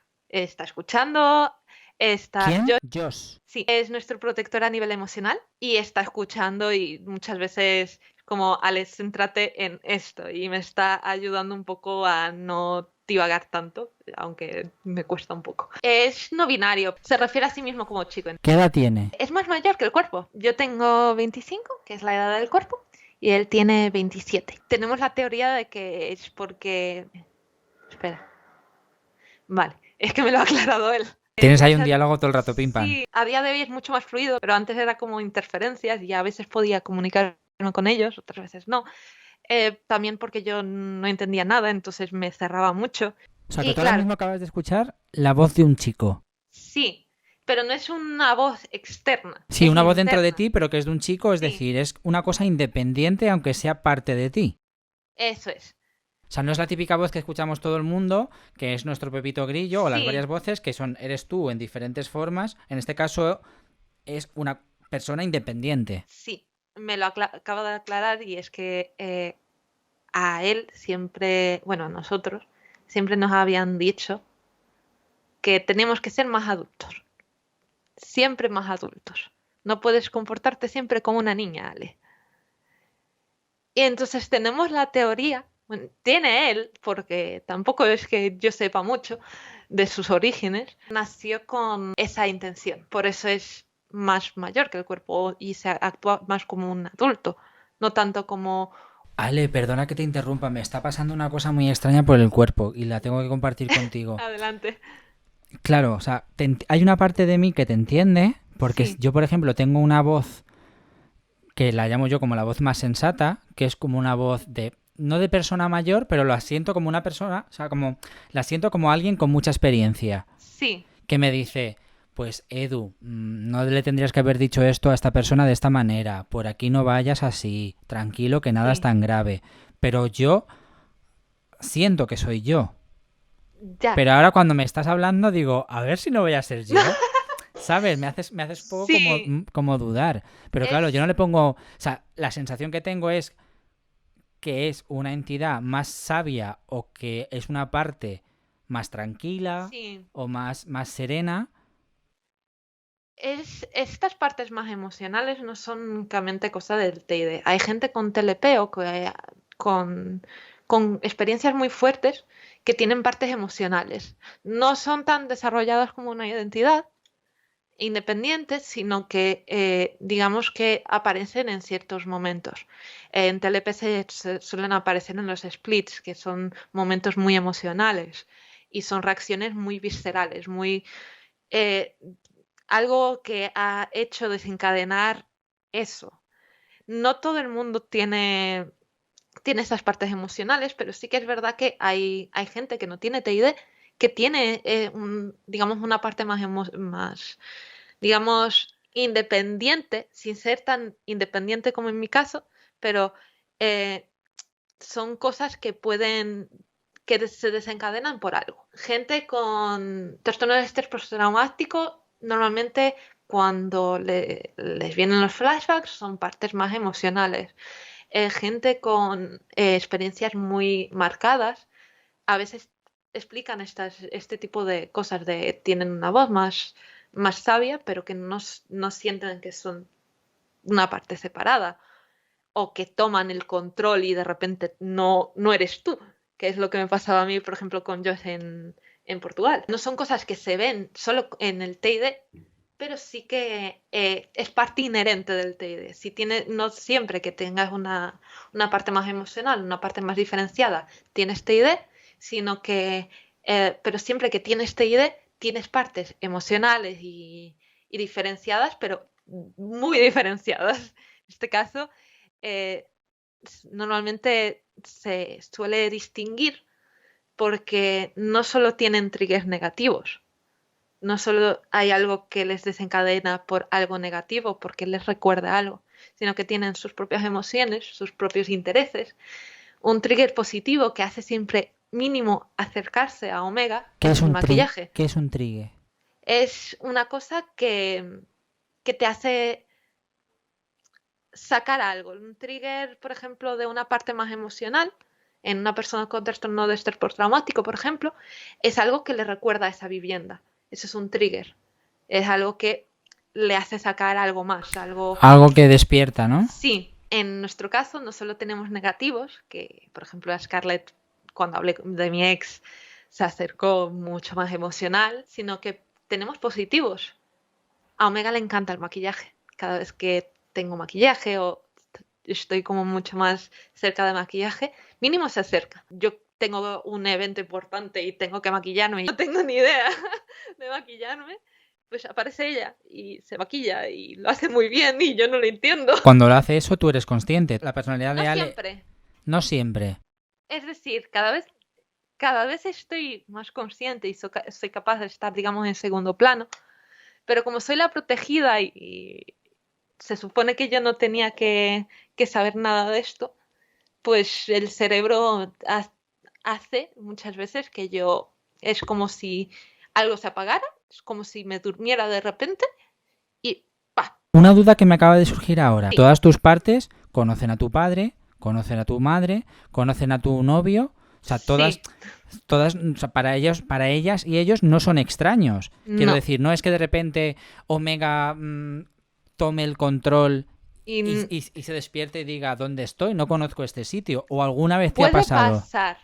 escuchando, ¿Quién? Josh, Josh. sí, es nuestro protector a nivel emocional y está escuchando, y muchas veces como, Alex, céntrate en esto, y me está ayudando un poco a no divagar tanto, aunque me cuesta un poco. Es no binario, se refiere a sí mismo como chico. ¿Qué edad tiene? Es más mayor que el cuerpo. Yo tengo 25, que es la edad del cuerpo, y él tiene 27. Tenemos la teoría de que es porque... Espera. Vale, es que me lo ha aclarado él. Tienes ahí un diálogo todo el rato, pim pam. Sí, a día de hoy es mucho más fluido, pero antes era como interferencias y a veces podía comunicarme con ellos, otras veces no. También porque yo no entendía nada, entonces me cerraba mucho. O sea, que Y tú ahora claro, mismo acabas de escuchar la voz de un chico. sí, pero no es una voz externa. Sí, es una voz dentro de interna. ti, pero que es de un chico, es Sí. decir, es una cosa independiente aunque sea parte de ti. Eso es. O sea, no es la típica voz que escuchamos todo el mundo, que es nuestro Pepito Grillo, o las Sí. varias voces que eres tú en diferentes formas. En este caso, es una persona independiente. Sí, me lo acabo de aclarar, y es que a él siempre, bueno, a nosotros, siempre nos habían dicho que tenemos que ser más adultos. Siempre más adultos. No puedes comportarte siempre como una niña, Ale. Y entonces tenemos la teoría, bueno, tiene él, porque tampoco es que yo sepa mucho de sus orígenes, nació con esa intención. Por eso es más mayor que el cuerpo y se actúa más como un adulto. no tanto como... Ale, perdona que te interrumpa, me está pasando una cosa muy extraña por el cuerpo y la tengo que compartir contigo. Adelante. Claro, o sea, hay una parte de mí que te entiende, porque Sí, yo, por ejemplo, tengo una voz que la llamo yo como la voz más sensata, que es como una voz de, no de persona mayor, pero la siento como una persona, o sea, como, la siento como alguien con mucha experiencia, sí, que me dice, pues Edu, no le tendrías que haber dicho esto a esta persona de esta manera, por aquí no vayas así, tranquilo que nada es sí, tan grave, pero yo siento que soy yo. ya. Pero ahora cuando me estás hablando digo, a ver si no voy a ser yo. ¿Sabes? Me haces un poco como, Sí, como dudar. Pero claro, yo no es... le pongo... O sea, la sensación que tengo es que es una entidad más sabia o que es una parte más tranquila Sí, o más serena. estas partes más emocionales no son únicamente cosa del TID. Hay gente con TLP o con, con experiencias muy fuertes que tienen partes emocionales. No son tan desarrolladas como una identidad independiente, sino que digamos que aparecen en ciertos momentos. En TLP se suelen aparecer en los splits, que son momentos muy emocionales y son reacciones muy viscerales, muy... eh, algo que ha hecho desencadenar eso. No todo el mundo tiene estas partes emocionales, pero sí que es verdad que hay gente que no tiene TID que tiene, digamos, una parte más, digamos, independiente, sin ser tan independiente como en mi caso, pero eh, son cosas que que se desencadenan por algo. Gente con trastorno de estrés postraumático, normalmente cuando les vienen los flashbacks son partes más emocionales. Gente con experiencias muy marcadas, a veces explican este tipo de cosas de tienen una voz más sabia, pero que no sienten que son una parte separada o que toman el control y de repente no eres tú, que es lo que me pasaba a mí, por ejemplo, con Josh en Portugal. No son cosas que se ven solo en el TID, pero sí que es parte inherente del TID. Si tiene, no siempre que tengas una parte más emocional, una parte más diferenciada, tienes TID, sino que, pero siempre que tienes TID, tienes partes emocionales y diferenciadas, pero muy diferenciadas. En este caso, eh, normalmente se suele distinguir porque no solo tienen triggers negativos, no solo hay algo que les desencadena por algo negativo, porque les recuerda algo, sino que tienen sus propias emociones, sus propios intereses. Un trigger positivo que hace siempre mínimo acercarse a Omega ¿Qué es es el un maquillaje. qué es un trigue? Es una cosa que te hace sacar algo. Un trigger, por ejemplo, de una parte más emocional, en una persona con trastorno de estrés postraumático, por ejemplo, es algo que le recuerda a esa vivienda. Eso es un trigger. Es algo que le hace sacar algo más, algo... Algo que despierta, ¿no? Sí, en nuestro caso no solo tenemos negativos, que por ejemplo a Scarlett, cuando hablé de mi ex, se acercó mucho más emocional, sino que tenemos positivos. A Omega le encanta el maquillaje. Cada vez que tengo maquillaje o estoy como mucho más cerca de maquillaje, mínimo se acerca. Yo tengo un evento importante y tengo que maquillarme y no tengo ni idea de maquillarme, pues aparece ella y se maquilla y lo hace muy bien y yo no lo entiendo. Cuando lo hace eso, tú eres consciente. La personalidad No de Ale, siempre. no siempre. Es decir, cada vez estoy más consciente y soy capaz de estar, digamos, en segundo plano. Pero como soy la protegida y se supone que yo no tenía que saber nada de esto, pues el cerebro hace muchas veces que yo es como si algo se apagara, es como si me durmiera de repente y ¡pa! Una duda que me acaba de surgir ahora. Sí, Todas tus partes conocen a tu padre, conocen a tu madre, conocen a tu novio. O sea, sí, o sea, para ellos, para ellas y ellos no son extraños. Quiero no. decir, no es que de repente Omega tome el control Y y se despierte y diga, ¿dónde estoy? No conozco este sitio. ¿O alguna vez te ha puede pasado? pasar.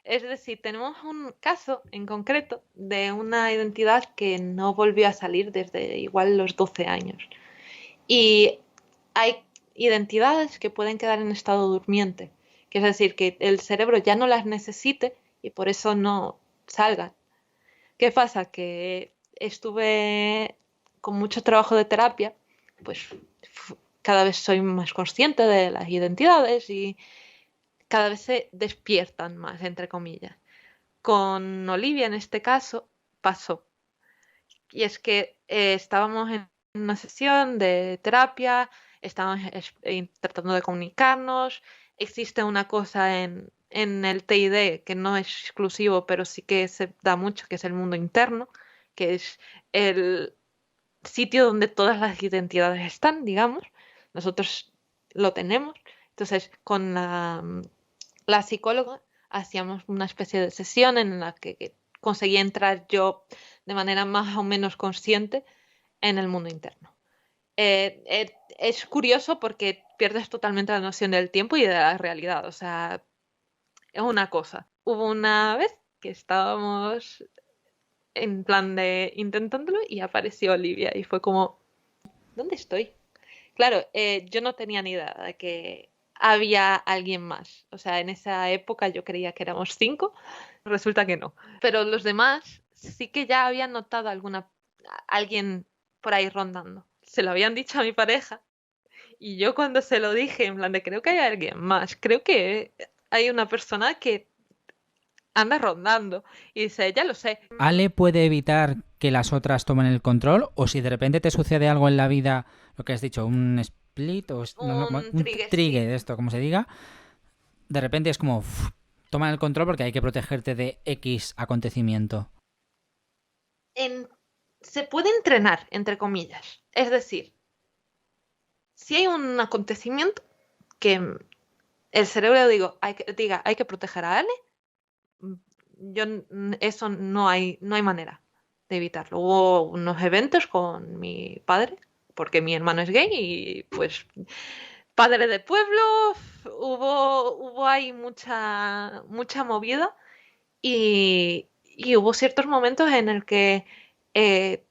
Es decir, tenemos un caso en concreto de una identidad que no volvió a salir desde igual los 12 años. Y hay identidades que pueden quedar en estado durmiente, que es decir, que el cerebro ya no las necesite y por eso no salgan. ¿Qué pasa? Que estuve con mucho trabajo de terapia, pues cada vez soy más consciente de las identidades y cada vez se despiertan más, entre comillas. Con Olivia, en este caso, pasó. Y es que estábamos en una sesión de terapia, estábamos tratando de comunicarnos. Existe una cosa en el TID que no es exclusivo, pero sí que se da mucho, que es el mundo interno, que es el sitio donde todas las identidades están, digamos. Nosotros lo tenemos. Entonces, con la psicóloga hacíamos una especie de sesión en la que conseguía entrar yo de manera más o menos consciente en el mundo interno. Es curioso porque pierdes totalmente la noción del tiempo y de la realidad. O sea, es una cosa. Hubo una vez que estábamos en plan de intentándolo y apareció Olivia y fue como, ¿dónde estoy? Claro, yo no tenía ni idea de que había alguien más. O sea, en esa época yo creía que éramos 5, resulta que no. Pero los demás sí que ya habían notado alguien por ahí rondando. Se lo habían dicho a mi pareja y yo cuando se lo dije, en plan de creo que hay alguien más, creo que hay una persona que anda rondando. Y dice, ya lo sé. ¿Ale puede evitar que las otras tomen el control? ¿O si de repente te sucede algo en la vida, lo que has dicho, un split o Un un trigger, sí. trigger, esto, como se diga, de repente es como toman el control porque hay que protegerte de X acontecimiento? En- Se puede entrenar, entre comillas. Es decir, si hay un acontecimiento que el cerebro diga, hay que proteger a Ale, yo eso no hay manera de evitarlo. Hubo unos eventos con mi padre, porque mi hermano es gay y pues padre de pueblo, hubo ahí mucha movida y hubo ciertos momentos en el que eh,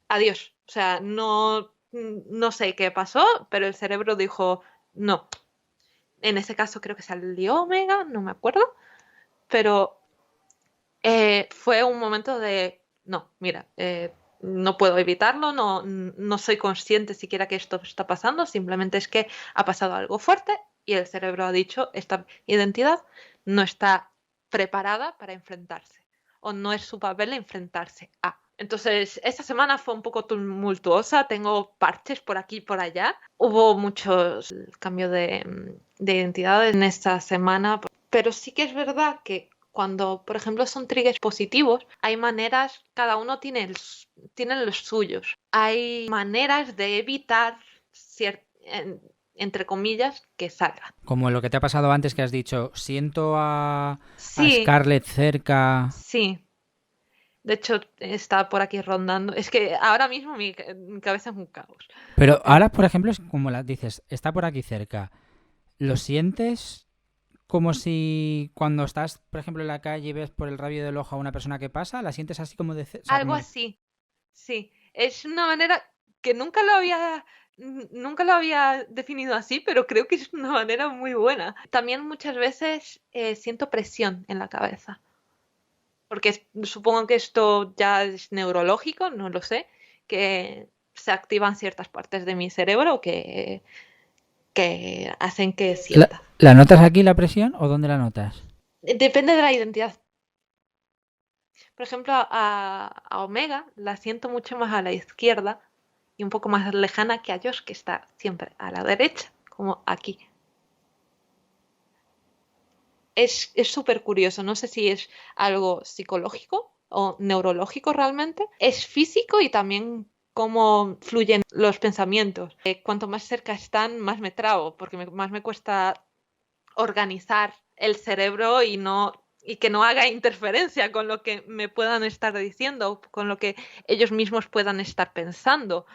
adiós. O sea, no sé qué pasó, pero el cerebro dijo no. En ese caso creo que salió Omega, no me acuerdo, pero fue un momento de no, mira, no puedo evitarlo, no soy consciente siquiera que esto está pasando, simplemente es que ha pasado algo fuerte y el cerebro ha dicho esta identidad no está preparada para enfrentarse o no es su papel enfrentarse a. Entonces, esta semana fue un poco tumultuosa, tengo parches por aquí y por allá. Hubo muchos cambios de identidad en esta semana, pero sí que es verdad que cuando, por ejemplo, son triggers positivos, hay maneras, cada uno tiene los suyos. Hay maneras de evitar, entre comillas, que salgan. Como lo que te ha pasado antes que has dicho, siento a Sí, Scarlett cerca. sí. De hecho, está por aquí rondando. Es que ahora mismo mi cabeza es un caos. Pero ahora, por ejemplo, es como la dices, está por aquí cerca. ¿Lo sientes como si cuando estás, por ejemplo, en la calle y ves por el rabillo del ojo a una persona que pasa, la sientes así como de... O sea, Algo como... así, sí. Es una manera que nunca lo había definido así, pero creo que es una manera muy buena. También muchas veces siento presión en la cabeza, porque supongo que esto ya es neurológico, no lo sé, que se activan ciertas partes de mi cerebro que hacen que ¿La, sienta. la notas aquí la presión o dónde la notas? Depende de la identidad. Por ejemplo, a Omega la siento mucho más a la izquierda y un poco más lejana que a Josh, que está siempre a la derecha, como aquí. Es súper curioso, no sé si es algo psicológico o neurológico realmente. Es físico y también cómo fluyen los pensamientos. Cuanto más cerca están, más me trabo, porque más me cuesta organizar el cerebro y que no haga interferencia con lo que me puedan estar diciendo, con lo que ellos mismos puedan estar pensando.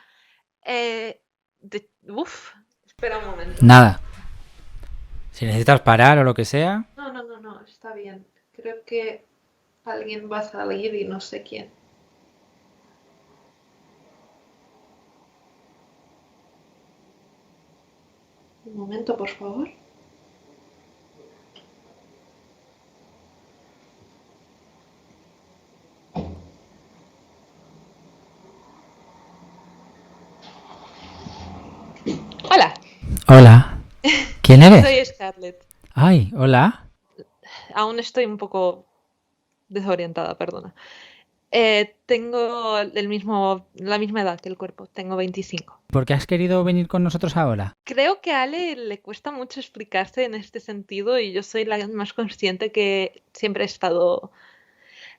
Espera un momento. Nada. Si necesitas parar o lo que sea. No, está bien. Creo que alguien va a salir y no sé quién. Un momento, por favor. Hola, Hola. ¿Quién eres? soy Scarlett. Ay, hola. Aún estoy un poco desorientada, perdona. Tengo la misma edad que el cuerpo, tengo 25. ¿Por qué has querido venir con nosotros ahora? Creo que a Ale le cuesta mucho explicarse en este sentido y yo soy la más consciente que siempre he estado,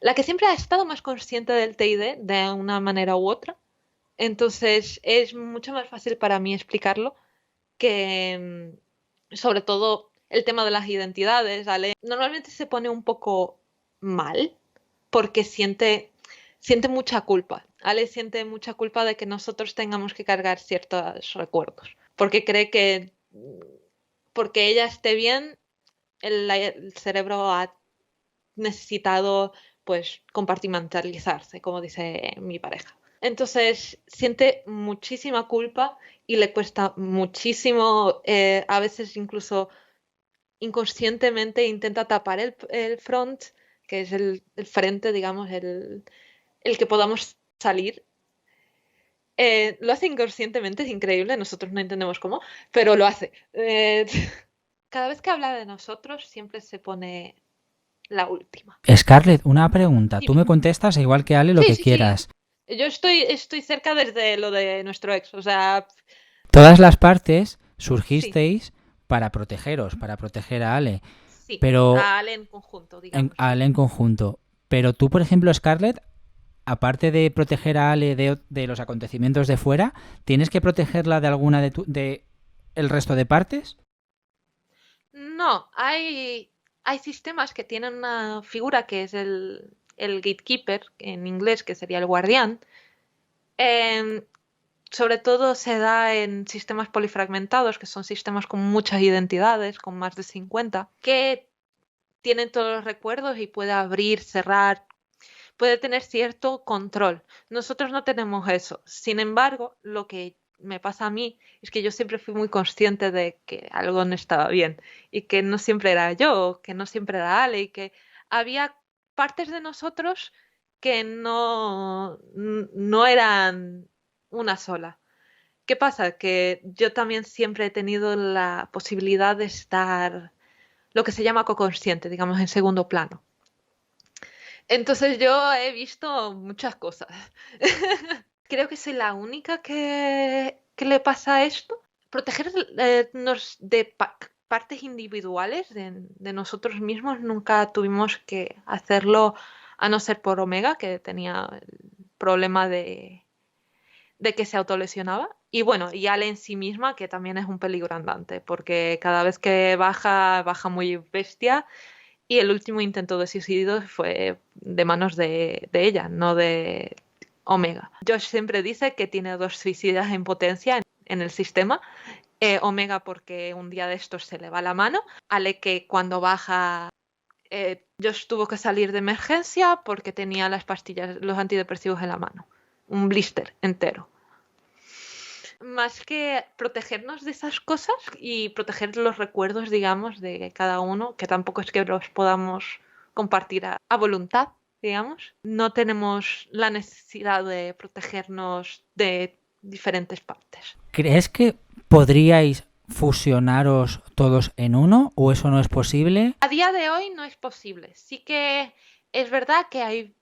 la que siempre ha estado más consciente del TID de una manera u otra. Entonces es mucho más fácil para mí explicarlo que sobre todo el tema de las identidades. Ale normalmente se pone un poco mal porque siente mucha culpa. Ale siente mucha culpa de que nosotros tengamos que cargar ciertos recuerdos, porque cree que porque ella esté bien, el cerebro ha necesitado pues compartimentalizarse, como dice mi pareja. Entonces siente muchísima culpa y le cuesta muchísimo, a veces incluso inconscientemente intenta tapar el front, que es el frente, digamos, el que podamos salir. Lo hace inconscientemente, es increíble, nosotros no entendemos cómo, pero lo hace. Cada vez que habla de nosotros siempre se pone la última. Scarlett, una pregunta. Tú Dime. me contestas igual que Ale lo Sí, que sí, sí. quieras. Yo estoy cerca desde lo de nuestro ex, o sea, Todas las partes sí, surgisteis para protegeros, para proteger a Ale, sí, pero a Ale en conjunto, digamos. a Ale en conjunto. Pero tú, por ejemplo, Scarlett, aparte de proteger a Ale de los acontecimientos de fuera, ¿tienes que protegerla de alguna de el resto de partes? No, hay sistemas que tienen una figura que es el gatekeeper, en inglés, que sería el guardián. Em, Sobre todo se da en sistemas polifragmentados, que son sistemas con muchas identidades, con más de 50, que tienen todos los recuerdos y puede abrir, cerrar, puede tener cierto control. Nosotros no tenemos eso. Sin embargo, lo que me pasa a mí es que yo siempre fui muy consciente de que algo no estaba bien y que no siempre era yo, que no siempre era Ale y que había partes de nosotros que no eran una sola. ¿Qué pasa? Que yo también siempre he tenido la posibilidad de estar lo que se llama coconsciente, digamos, en segundo plano. Entonces yo he visto muchas cosas. Creo que soy la única que le pasa esto. Protegernos de partes individuales de nosotros mismos nunca tuvimos que hacerlo a no ser por Omega, que tenía el problema de que se autolesionaba. Y bueno, y Ale en sí misma, que también es un peligro andante, porque cada vez que baja muy bestia. Y el último intento de suicidio fue de manos de ella, no de Omega. Josh siempre dice que tiene dos suicidas en potencia en el sistema. Omega porque un día de estos se le va la mano. Ale que cuando baja Josh tuvo que salir de emergencia porque tenía las pastillas, los antidepresivos en la mano. Un blister entero. Más que protegernos de esas cosas y proteger los recuerdos, digamos, de cada uno, que tampoco es que los podamos compartir a voluntad, digamos, no tenemos la necesidad de protegernos de diferentes partes. ¿Crees que podríais fusionaros todos en uno o eso no es posible? A día de hoy no es posible. Sí que es verdad que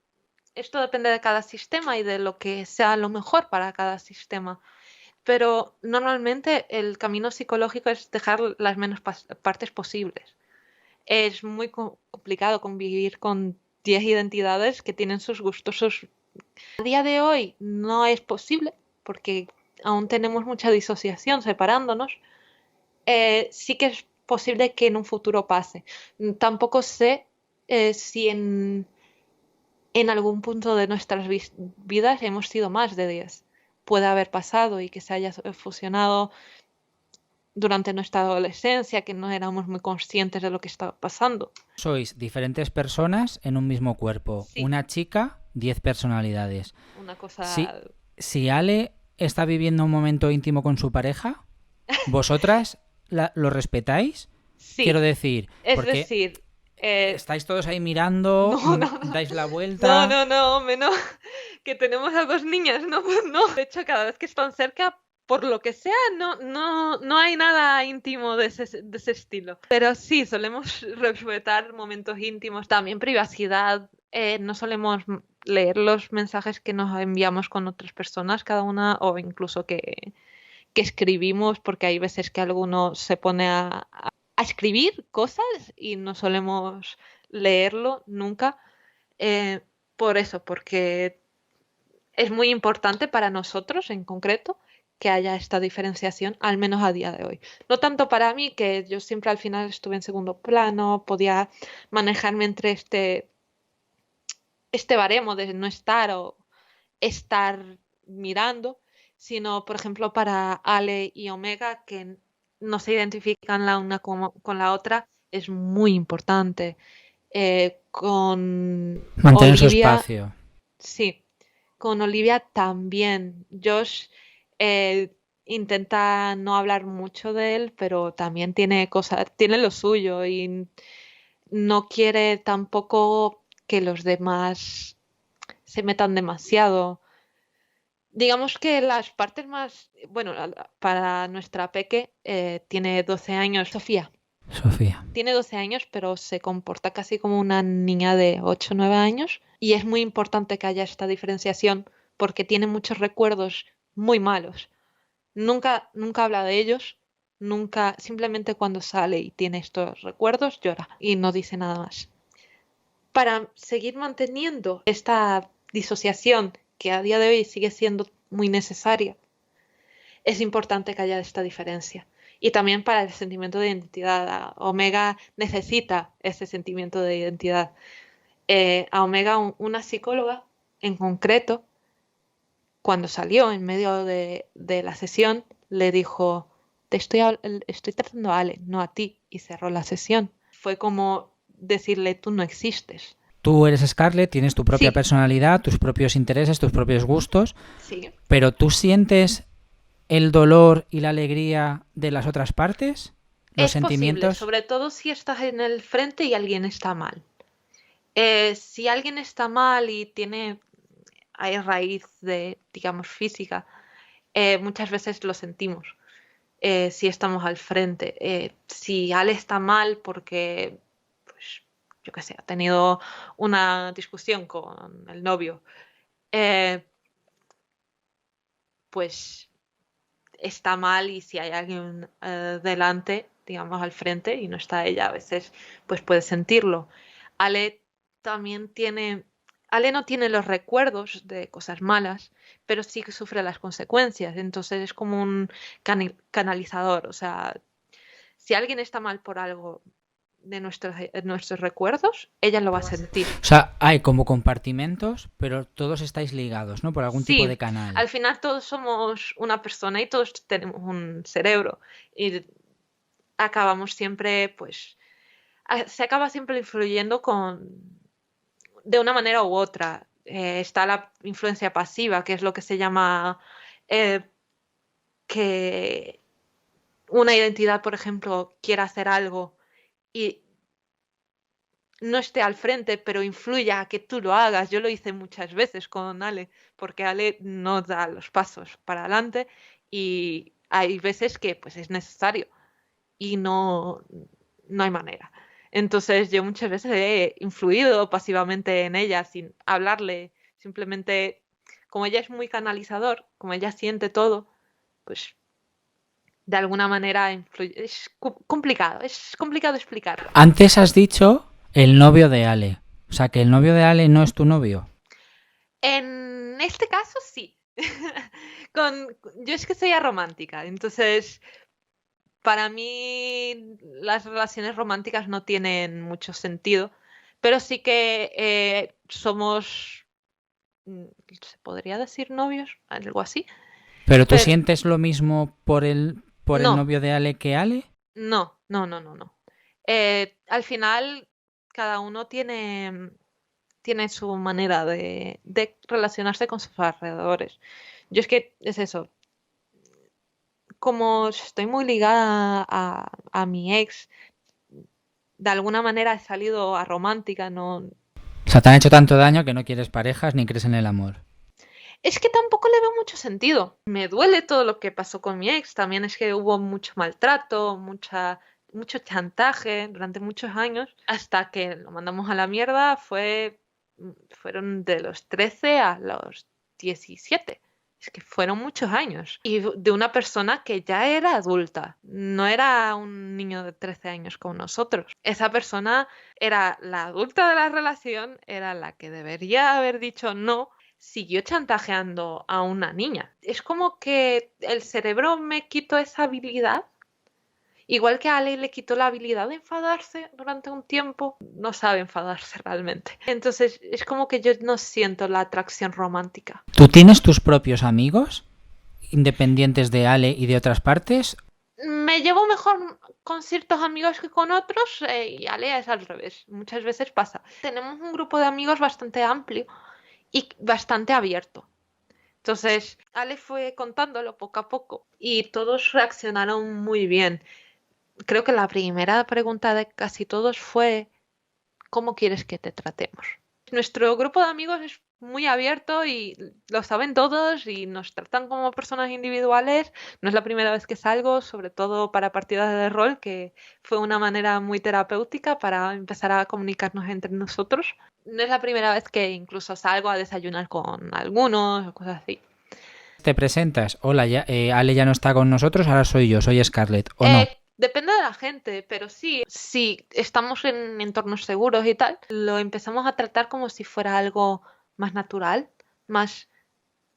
esto depende de cada sistema y de lo que sea lo mejor para cada sistema. Pero normalmente el camino psicológico es dejar las menos partes posibles. Es muy complicado convivir con 10 identidades que tienen sus gustos. A día de hoy no es posible porque aún tenemos mucha disociación separándonos. Sí que es posible que en un futuro pase. Tampoco sé si en algún punto de nuestras vidas hemos sido más de 10. Puede haber pasado y que se haya fusionado durante nuestra adolescencia, que no éramos muy conscientes de lo que estaba pasando. Sois diferentes personas en un mismo cuerpo. Sí. Una chica, 10 personalidades. Una cosa... Si Ale está viviendo un momento íntimo con su pareja, vosotras lo respetáis? Sí, Quiero decir, es porque decir, estáis todos ahí mirando, no, no, no. dais la No, vuelta. no, hombre, no. Que tenemos a dos niñas, no, pues no. De hecho, cada vez que están cerca, por lo que sea, no hay nada íntimo de ese estilo. Pero sí, solemos respetar momentos íntimos, también privacidad. No solemos leer los mensajes que nos enviamos con otras personas, cada una, o incluso que escribimos, porque hay veces que alguno se pone a escribir cosas y no solemos leerlo nunca. Eh, por eso, porque es muy importante para nosotros en concreto que haya esta diferenciación, al menos a día de hoy. No tanto para mí, que yo siempre al final estuve en segundo plano, podía manejarme entre este baremo de no estar o estar mirando, sino, por ejemplo, para Ale y Omega, que no se identifican la una con la otra, es muy importante. Con Mantener su Olivia, espacio. sí, con Olivia también. Josh eh, intenta no hablar mucho de él, pero también tiene cosas, tiene lo suyo y no quiere tampoco que los demás se metan demasiado. Digamos que las partes más, bueno, para nuestra peque tiene 12 años, Sofía. Sofía. Tiene 12 años, pero se comporta casi como una niña de 8 o 9 años. Y es muy importante que haya esta diferenciación porque tiene muchos recuerdos muy malos. Nunca habla de ellos, nunca, simplemente cuando sale y tiene estos recuerdos llora y no dice nada más. Para seguir manteniendo esta disociación que a día de hoy sigue siendo muy necesaria, es importante que haya esta diferencia. Y también para el sentimiento de identidad. Omega necesita ese sentimiento de identidad. A Omega, una psicóloga en concreto, cuando salió en medio de la sesión, le dijo, estoy tratando a Ale, no a ti, y cerró la sesión. Fue como decirle, tú no existes. Tú eres Scarlett, tienes tu propia Sí, personalidad, tus propios intereses, tus propios gustos, sí. pero tú sientes el dolor y la alegría de las otras partes, los Es posible, sentimientos. sobre todo si estás en el frente y alguien está mal. Si alguien está mal y hay raíz de, digamos, física, muchas veces lo sentimos si estamos al frente. Si Ale está mal porque, pues, yo qué sé, ha tenido una discusión con el novio, eh, pues está mal y si hay alguien delante, digamos, al frente y no está ella, a veces pues puede sentirlo. Ale también tiene, Ale no tiene los recuerdos de cosas malas, pero sí que sufre las consecuencias, entonces es como un canalizador, o sea, si alguien está mal por algo de nuestros recuerdos, ella lo va a sentir. O sea, hay como compartimentos, pero todos estáis ligados, ¿no? Por algún tipo de Sí, canal. al final todos somos una persona y todos tenemos un cerebro y acabamos siempre, pues, se acaba siempre influyendo de una manera u otra. Está la influencia pasiva, que es lo que se llama eh, que una identidad, por ejemplo, quiera hacer algo y no esté al frente, pero influya a que tú lo hagas. Yo lo hice muchas veces con Ale, porque Ale no da los pasos para adelante y hay veces que pues es necesario y no hay manera. Entonces yo muchas veces he influido pasivamente en ella sin hablarle, simplemente como ella es muy canalizador, como ella siente todo, pues de alguna manera influye. Es complicado explicarlo. Antes has dicho el novio de Ale. O sea, que el novio de Ale no es tu novio. En este caso sí. Yo es que soy aromántica, entonces para mí las relaciones románticas no tienen mucho sentido, pero sí que somos, ¿se podría decir novios? Algo así. ¿Pero tú Pero sientes lo mismo por el no, novio de Ale que Ale? no. Al final, cada uno tiene su manera de relacionarse con sus alrededores. Yo es que es eso. como estoy muy ligada a mi ex, de alguna manera he salido a romántica, no. O sea, te han hecho tanto daño que no quieres parejas ni crees en el amor. Es que tampoco le veo mucho sentido. Me duele todo lo que pasó con mi ex. También es que hubo mucho maltrato, mucho chantaje durante muchos años. Hasta que lo mandamos a la mierda, fueron de los 13 a los 17. Es que fueron muchos años. Y de una persona que ya era adulta. No era un niño de 13 años como nosotros. Esa persona era la adulta de la relación, era la que debería haber dicho no. Siguió chantajeando a una niña. Es como que el cerebro me quitó esa habilidad. Igual que a Ale le quitó la habilidad de enfadarse durante un tiempo, no sabe enfadarse realmente. Entonces es como que yo no siento la atracción romántica. ¿Tú tienes tus propios amigos, independientes de Ale y de otras partes? Me llevo mejor con ciertos amigos que con otros, y Ale es al revés. Muchas veces pasa. Tenemos un grupo de amigos bastante amplio y bastante abierto. Entonces, Ale fue contándolo poco a poco y todos reaccionaron muy bien. Creo que la primera pregunta de casi todos fue: ¿cómo quieres que te tratemos? Nuestro grupo de amigos es muy abierto y lo saben todos y nos tratan como personas individuales. No es la primera vez que salgo, sobre todo para partidas de rol, que fue una manera muy terapéutica para empezar a comunicarnos entre nosotros. No es la primera vez que incluso salgo a desayunar con algunos o cosas así. Te presentas, hola, Ale ya no está con nosotros, ahora soy yo, soy Scarlett, ¿o no? Depende de la gente, pero sí, si estamos en entornos seguros y tal, lo empezamos a tratar como si fuera algo más natural, más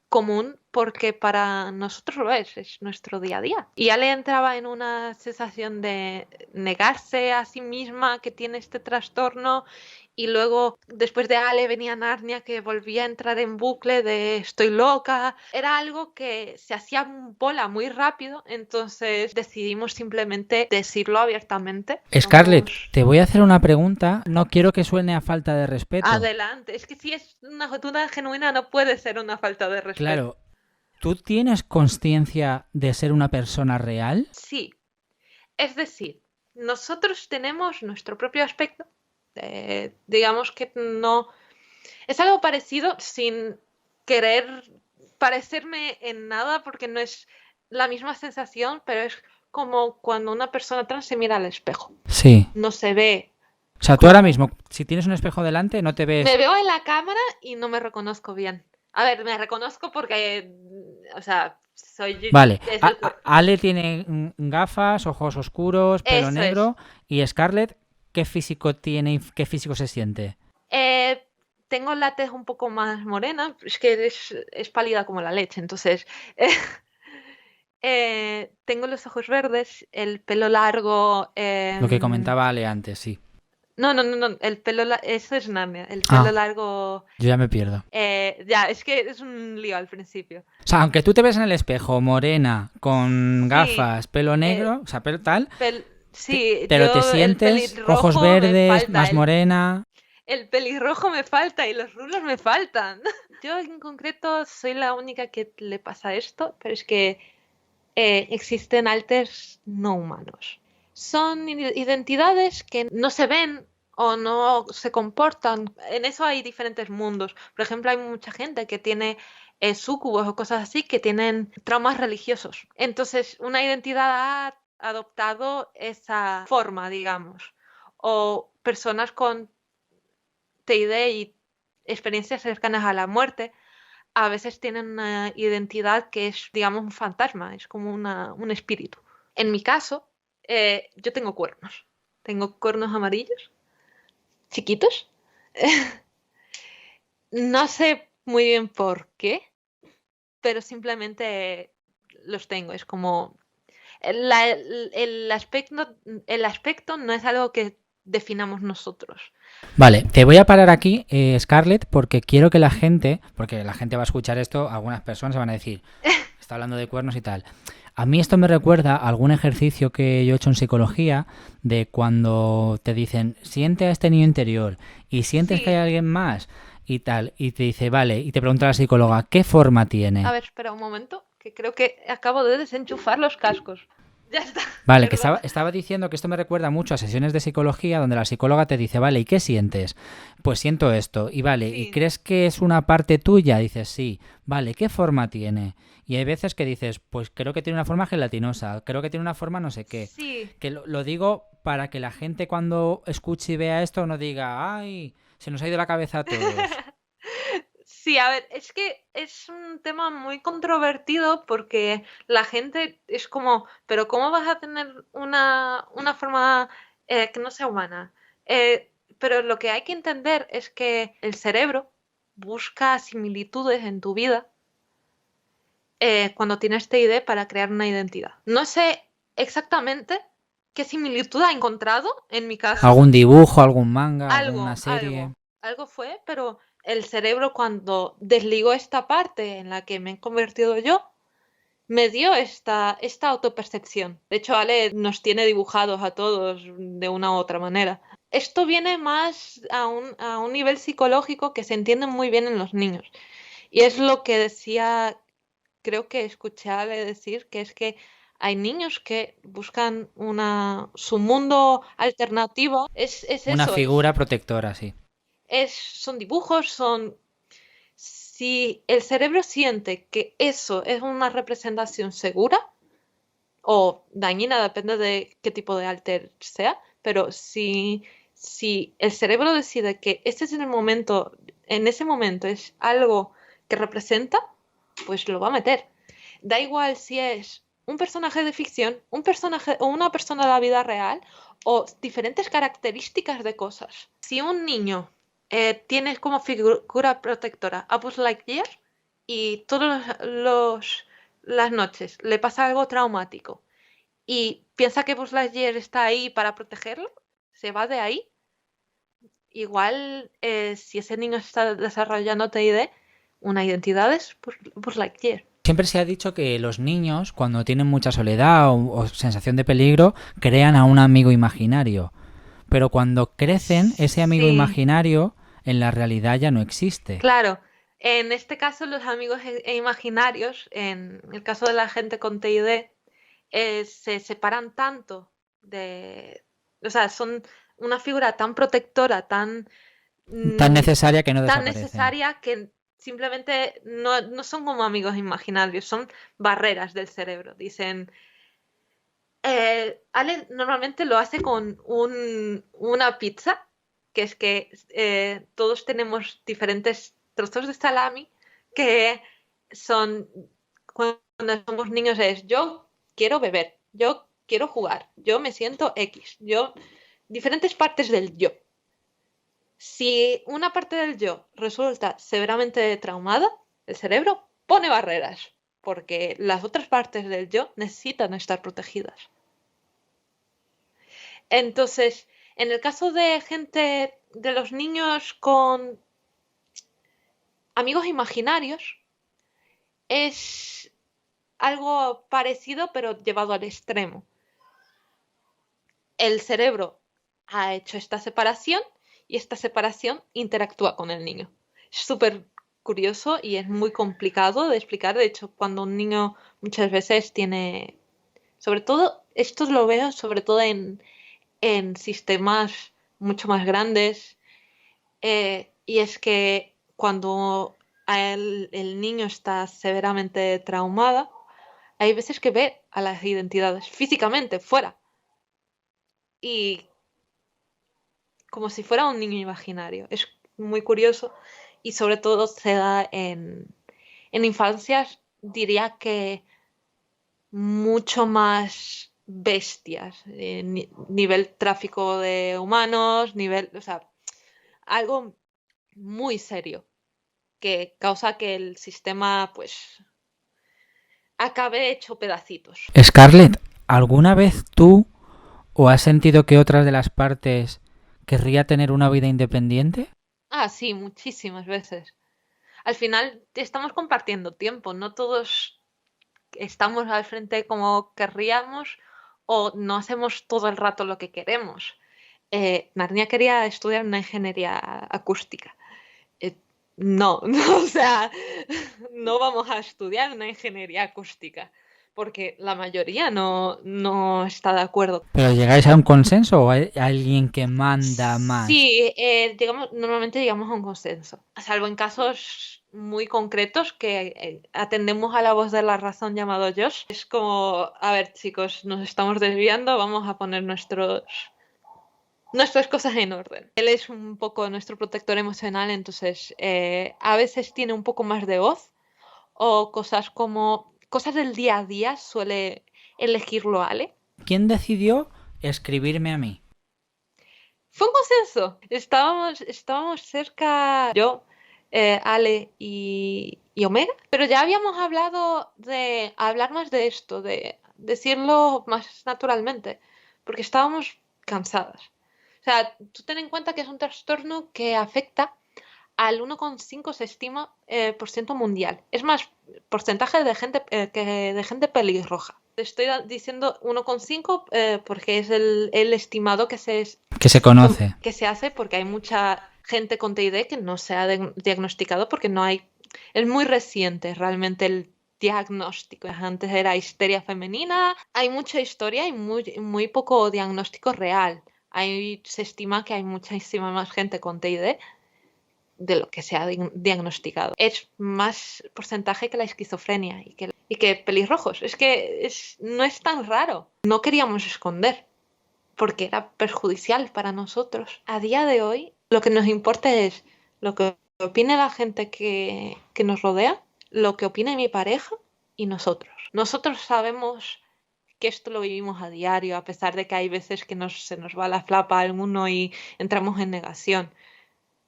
común, porque para nosotros lo es nuestro día a día. Y Ale entraba en una sensación de negarse a sí misma que tiene este trastorno, y luego después de Ale venía Narnia, que volvía a entrar en bucle de estoy loca. Era algo que se hacía bola muy rápido, entonces decidimos simplemente decirlo abiertamente. Scarlett, te voy a hacer una pregunta, no quiero que suene a falta de respeto. Adelante, es que si es una duda genuina no puede ser una falta de respeto. Claro, ¿tú tienes consciencia de ser una persona real? Sí, es decir, nosotros tenemos nuestro propio aspecto. Digamos que no. Es algo parecido sin querer parecerme en nada, porque no es la misma sensación, pero es como cuando una persona trans se mira al espejo. Sí. No se ve. O sea, tú ahora mismo, si tienes un espejo delante, no te ves. Me veo en la cámara y no me reconozco bien. A ver, me reconozco porque, o sea, soy. Vale, Ale tiene gafas, ojos oscuros, pelo negro. Y Scarlett, ¿qué físico tiene y qué físico se siente? Tengo la tez un poco más morena, es que es pálida como la leche, entonces tengo los ojos verdes, el pelo largo. Lo que comentaba Ale antes, sí. No, el pelo eso es Narnia, el pelo largo. Yo ya me pierdo. Ya, es que es un lío al principio. O sea, aunque tú te ves en el espejo morena, con gafas, pelo negro, o sea, pelo tal, sí, pero te sientes ojos verdes, más morena. El pelirrojo me falta y los rulos me faltan. Yo en concreto soy la única que le pasa esto, pero es que existen alters no humanos. Son identidades que no se ven o no se comportan. En eso hay diferentes mundos. Por ejemplo, hay mucha gente que tiene súcubos o cosas así que tienen traumas religiosos. Entonces, una identidad ha adoptado esa forma, digamos. O personas con TID y experiencias cercanas a la muerte a veces tienen una identidad que es, digamos, un fantasma, es como un espíritu. En mi caso, yo tengo cuernos amarillos, chiquitos. No sé muy bien por qué, pero simplemente los tengo. Es como el aspecto no es algo que definamos nosotros. Vale, te voy a parar aquí, Scarlett, porque quiero que la gente va a escuchar esto, algunas personas van a decir, está hablando de cuernos y tal. A mí esto me recuerda a algún ejercicio que yo he hecho en psicología, de cuando te dicen, siente a este niño interior y sientes que hay alguien más y tal, y te dice, vale, y te pregunta la psicóloga, ¿qué forma tiene? A ver, espera un momento, que creo que acabo de desenchufar los cascos. Ya está. Vale, que Perdona. estaba diciendo que esto me recuerda mucho a sesiones de psicología donde la psicóloga te dice, vale, ¿y qué sientes? Pues siento esto. Y vale, ¿y Sí, crees que es una parte tuya? Dices, sí. Vale, ¿qué forma tiene? Y hay veces que dices, pues creo que tiene una forma gelatinosa, creo que tiene una forma no sé qué. sí. Que lo digo para que la gente cuando escuche y vea esto no diga, ay, se nos ha ido la cabeza a todos. Sí, a ver, es que es un tema muy controvertido porque la gente es como, pero ¿cómo vas a tener una forma que no sea humana? Pero lo que hay que entender es que el cerebro busca similitudes en tu vida cuando tienes TID para crear una identidad. No sé exactamente qué similitud ha encontrado en mi caso. Algún dibujo, algún manga, alguna Algo, serie. algo fue, pero el cerebro cuando desligó esta parte en la que me he convertido yo, me dio esta autopercepción. De hecho, Ale nos tiene dibujados a todos de una u otra manera. Esto viene más a un nivel psicológico que se entiende muy bien en los niños. Y es lo que decía, creo que escuché a Ale decir, que es que hay niños que buscan su mundo alternativo. Es Una eso, figura protectora, sí. son dibujos, son... Si el cerebro siente que eso es una representación segura o dañina, depende de qué tipo de alter sea, pero si el cerebro decide que este es el momento, en ese momento es algo que representa, pues lo va a meter. Da igual si es un personaje de ficción, un personaje o una persona de la vida real o diferentes características de cosas. Si un niño tiene como figura protectora a Buzz Lightyear y las noches le pasa algo traumático y piensa que Buzz Lightyear está ahí para protegerlo, se va de ahí. Igual, si ese niño está desarrollando TID, una identidad es Buzz Lightyear. Siempre se ha dicho que los niños, cuando tienen mucha soledad o sensación de peligro, crean a un amigo imaginario. Pero cuando crecen, ese amigo Sí, imaginario en la realidad ya no existe. claro. En este caso, los amigos imaginarios, en el caso de la gente con TID, se separan tanto de... O sea, son una figura tan protectora, Tan mm, necesaria que no tan desaparecen. necesaria que simplemente no son como amigos imaginarios, son barreras del cerebro. Dicen, Ale normalmente lo hace con una pizza, que es que todos tenemos diferentes trozos de salami que son, cuando somos niños es yo quiero beber, yo quiero jugar, yo me siento X, diferentes partes del yo. Si una parte del yo resulta severamente traumada, el cerebro pone barreras, porque las otras partes del yo necesitan estar protegidas. Entonces, en el caso de de los niños con amigos imaginarios, es algo parecido pero llevado al extremo. El cerebro ha hecho esta separación y esta separación interactúa con el niño. Es súper curioso y es muy complicado de explicar. De hecho, cuando un niño muchas veces tiene, sobre todo, esto lo veo sobre todo en sistemas mucho más grandes. Y es que cuando el niño está severamente traumado, hay veces que ve a las identidades físicamente fuera y como si fuera un niño imaginario. Es muy curioso y sobre todo se da en infancias, diría que mucho más bestias, nivel tráfico de humanos, o sea, algo muy serio que causa que el sistema pues acabe hecho pedacitos. Scarlett, ¿alguna vez tú o has sentido que otras de las partes querría tener una vida independiente? Ah, sí, muchísimas veces. Al final estamos compartiendo tiempo, no todos estamos al frente como querríamos o no hacemos todo el rato lo que queremos. Narnia quería estudiar una ingeniería acústica. Eh, no, no, o sea, no vamos a estudiar una ingeniería acústica, porque la mayoría no está de acuerdo. ¿Pero llegáis a un consenso o hay alguien que manda más? Sí, normalmente llegamos a un consenso, salvo en casos muy concretos que atendemos a la voz de la razón llamado Josh. Es como, a ver, chicos, nos estamos desviando, vamos a poner nuestras cosas en orden. Él es un poco nuestro protector emocional, entonces a veces tiene un poco más de voz o cosas del día a día suele elegirlo Ale. ¿Quién decidió escribirme a mí? Fue un consenso. Estábamos cerca, yo, Ale y Omega, pero ya habíamos hablado de hablar más de esto, de decirlo más naturalmente, porque estábamos cansadas. O sea, tú ten en cuenta que es un trastorno que afecta al 1,5 se estima por ciento mundial. Es más, porcentaje de gente que de gente pelirroja. Te estoy diciendo 1,5 porque es el estimado Que se conoce. que se hace porque hay mucha gente con TID que no se ha diagnosticado porque no hay. Es muy reciente realmente el diagnóstico. Antes era histeria femenina, hay mucha historia y muy poco diagnóstico real. Se estima que hay muchísima más gente con TID de lo que se ha diagnosticado. Es más porcentaje que la esquizofrenia y que pelirrojos. Es que no es tan raro. No queríamos esconder porque era perjudicial para nosotros. A día de hoy, lo que nos importa es lo que opine la gente que nos rodea, lo que opine mi pareja y nosotros. Nosotros sabemos que esto lo vivimos a diario, a pesar de que hay veces que se nos va la flapa a alguno y entramos en negación.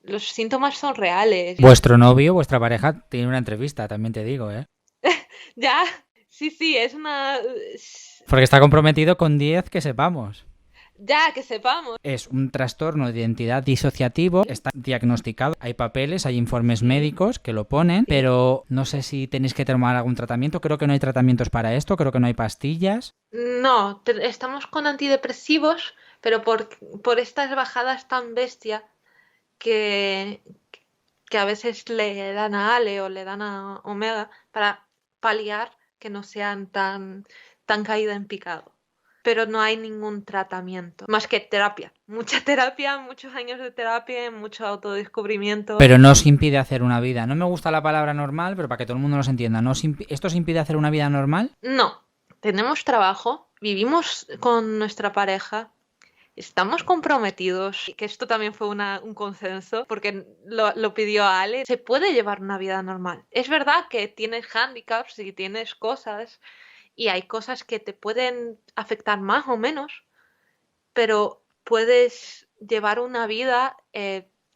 Los síntomas son reales. Vuestro novio, vuestra pareja, tiene una entrevista, también te digo, ¿eh? Ya, sí, es una. Porque está comprometido con 10 que sepamos. Ya, que sepamos. Es un trastorno de identidad disociativo, está diagnosticado, hay papeles, hay informes médicos que lo ponen, pero no sé si tenéis que tomar algún tratamiento, creo que no hay tratamientos para esto, creo que no hay pastillas. No, estamos con antidepresivos, pero por estas bajadas tan bestia que, que a veces le dan a Ale o le dan a Omega para paliar que no sean tan caída en picado. Pero no hay ningún tratamiento, más que terapia. Mucha terapia, muchos años de terapia, mucho autodescubrimiento. Pero no os impide hacer una vida. No me gusta la palabra normal, pero para que todo el mundo nos entienda, ¿esto os impide hacer una vida normal? No, tenemos trabajo, vivimos con nuestra pareja, estamos comprometidos, y que esto también fue un consenso, porque lo pidió Ale. Se puede llevar una vida normal. Es verdad que tienes handicaps y tienes cosas, y hay cosas que te pueden afectar más o menos, pero puedes llevar una vida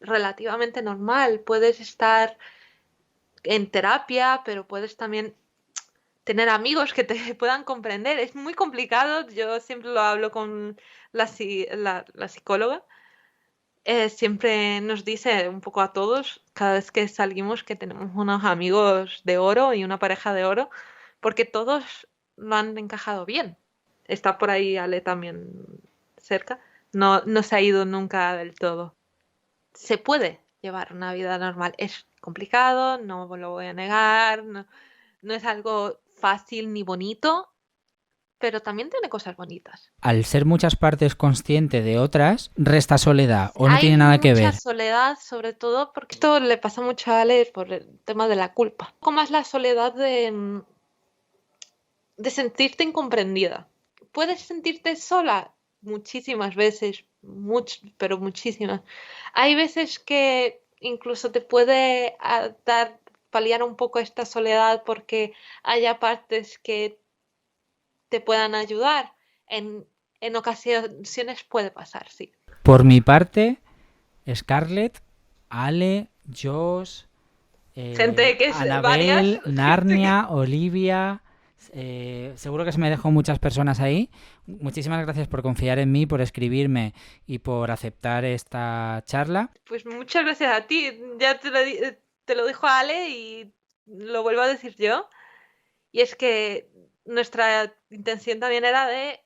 relativamente normal. Puedes estar en terapia, pero puedes también tener amigos que te puedan comprender. Es muy complicado, yo siempre lo hablo con la psicóloga. Siempre nos dice un poco a todos, cada vez que salimos, que tenemos unos amigos de oro y una pareja de oro, porque todos lo han encajado bien. Está por ahí Ale también cerca. No se ha ido nunca del todo. Se puede llevar una vida normal. Es complicado, no lo voy a negar, no es algo fácil ni bonito, pero también tiene cosas bonitas. Al ser muchas partes consciente de otras, resta soledad o no Hay tiene nada que mucha ver. soledad, sobre todo porque esto le pasa mucho a Ale por el tema de la culpa. Un poco más la soledad de sentirte incomprendida. Puedes sentirte sola muchísimas veces, pero muchísimas. Hay veces que incluso te puede paliar un poco esta soledad porque haya partes que te puedan ayudar. En ocasiones puede pasar, sí. Por mi parte, Scarlett, Ale, Josh, Gente que es varias. Anabel, Narnia, Olivia. Seguro que se me dejó muchas personas ahí. Muchísimas gracias por confiar en mí, por escribirme y por aceptar esta charla. Pues muchas gracias a ti. Ya te lo dijo Ale y lo vuelvo a decir yo. Y es que nuestra intención también era de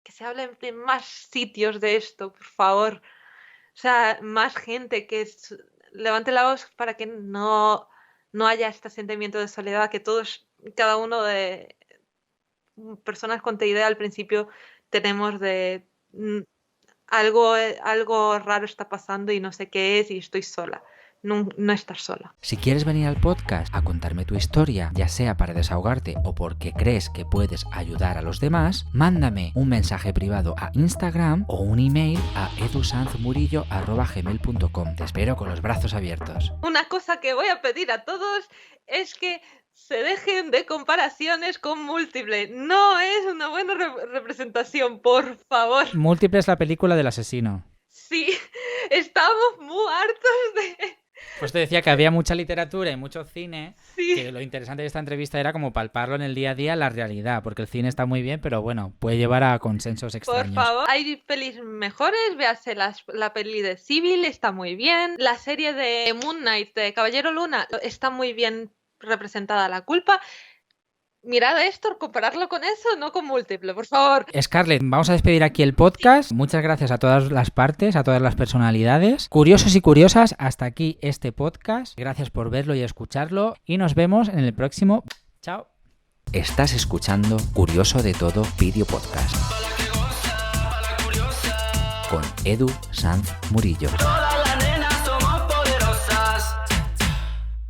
que se hable en más sitios de esto, por favor. O sea, más gente levante la voz para que no haya este sentimiento de soledad que todos, cada uno de personas con TID al principio tenemos de algo raro está pasando y no sé qué es y estoy sola. No estar sola. Si quieres venir al podcast a contarme tu historia, ya sea para desahogarte o porque crees que puedes ayudar a los demás, mándame un mensaje privado a Instagram o un email a edusanzmurillo@gmail.com. Te espero con los brazos abiertos. Una cosa que voy a pedir a todos es que se dejen de comparaciones con Múltiple. No es una buena representación, por favor. Múltiple es la película del asesino. Sí, estamos muy hartos de... Pues te decía que había mucha literatura y mucho cine, Sí. que lo interesante de esta entrevista era como palparlo en el día a día la realidad, porque el cine está muy bien, pero bueno, puede llevar a consensos extraños. Por favor, hay pelis mejores, véase la peli de Civil, está muy bien. La serie de Moon Knight, de Caballero Luna, está muy bien representada la culpa. Mirad esto, compararlo con eso, no con Múltiple, por favor. Scarlett, vamos a despedir aquí el podcast. Muchas gracias a todas las partes, a todas las personalidades. Curiosos y curiosas, hasta aquí este podcast. Gracias por verlo y escucharlo y nos vemos en el próximo. Chao. Estás escuchando Curioso de Todo Video Podcast con Edu Sanz Murillo.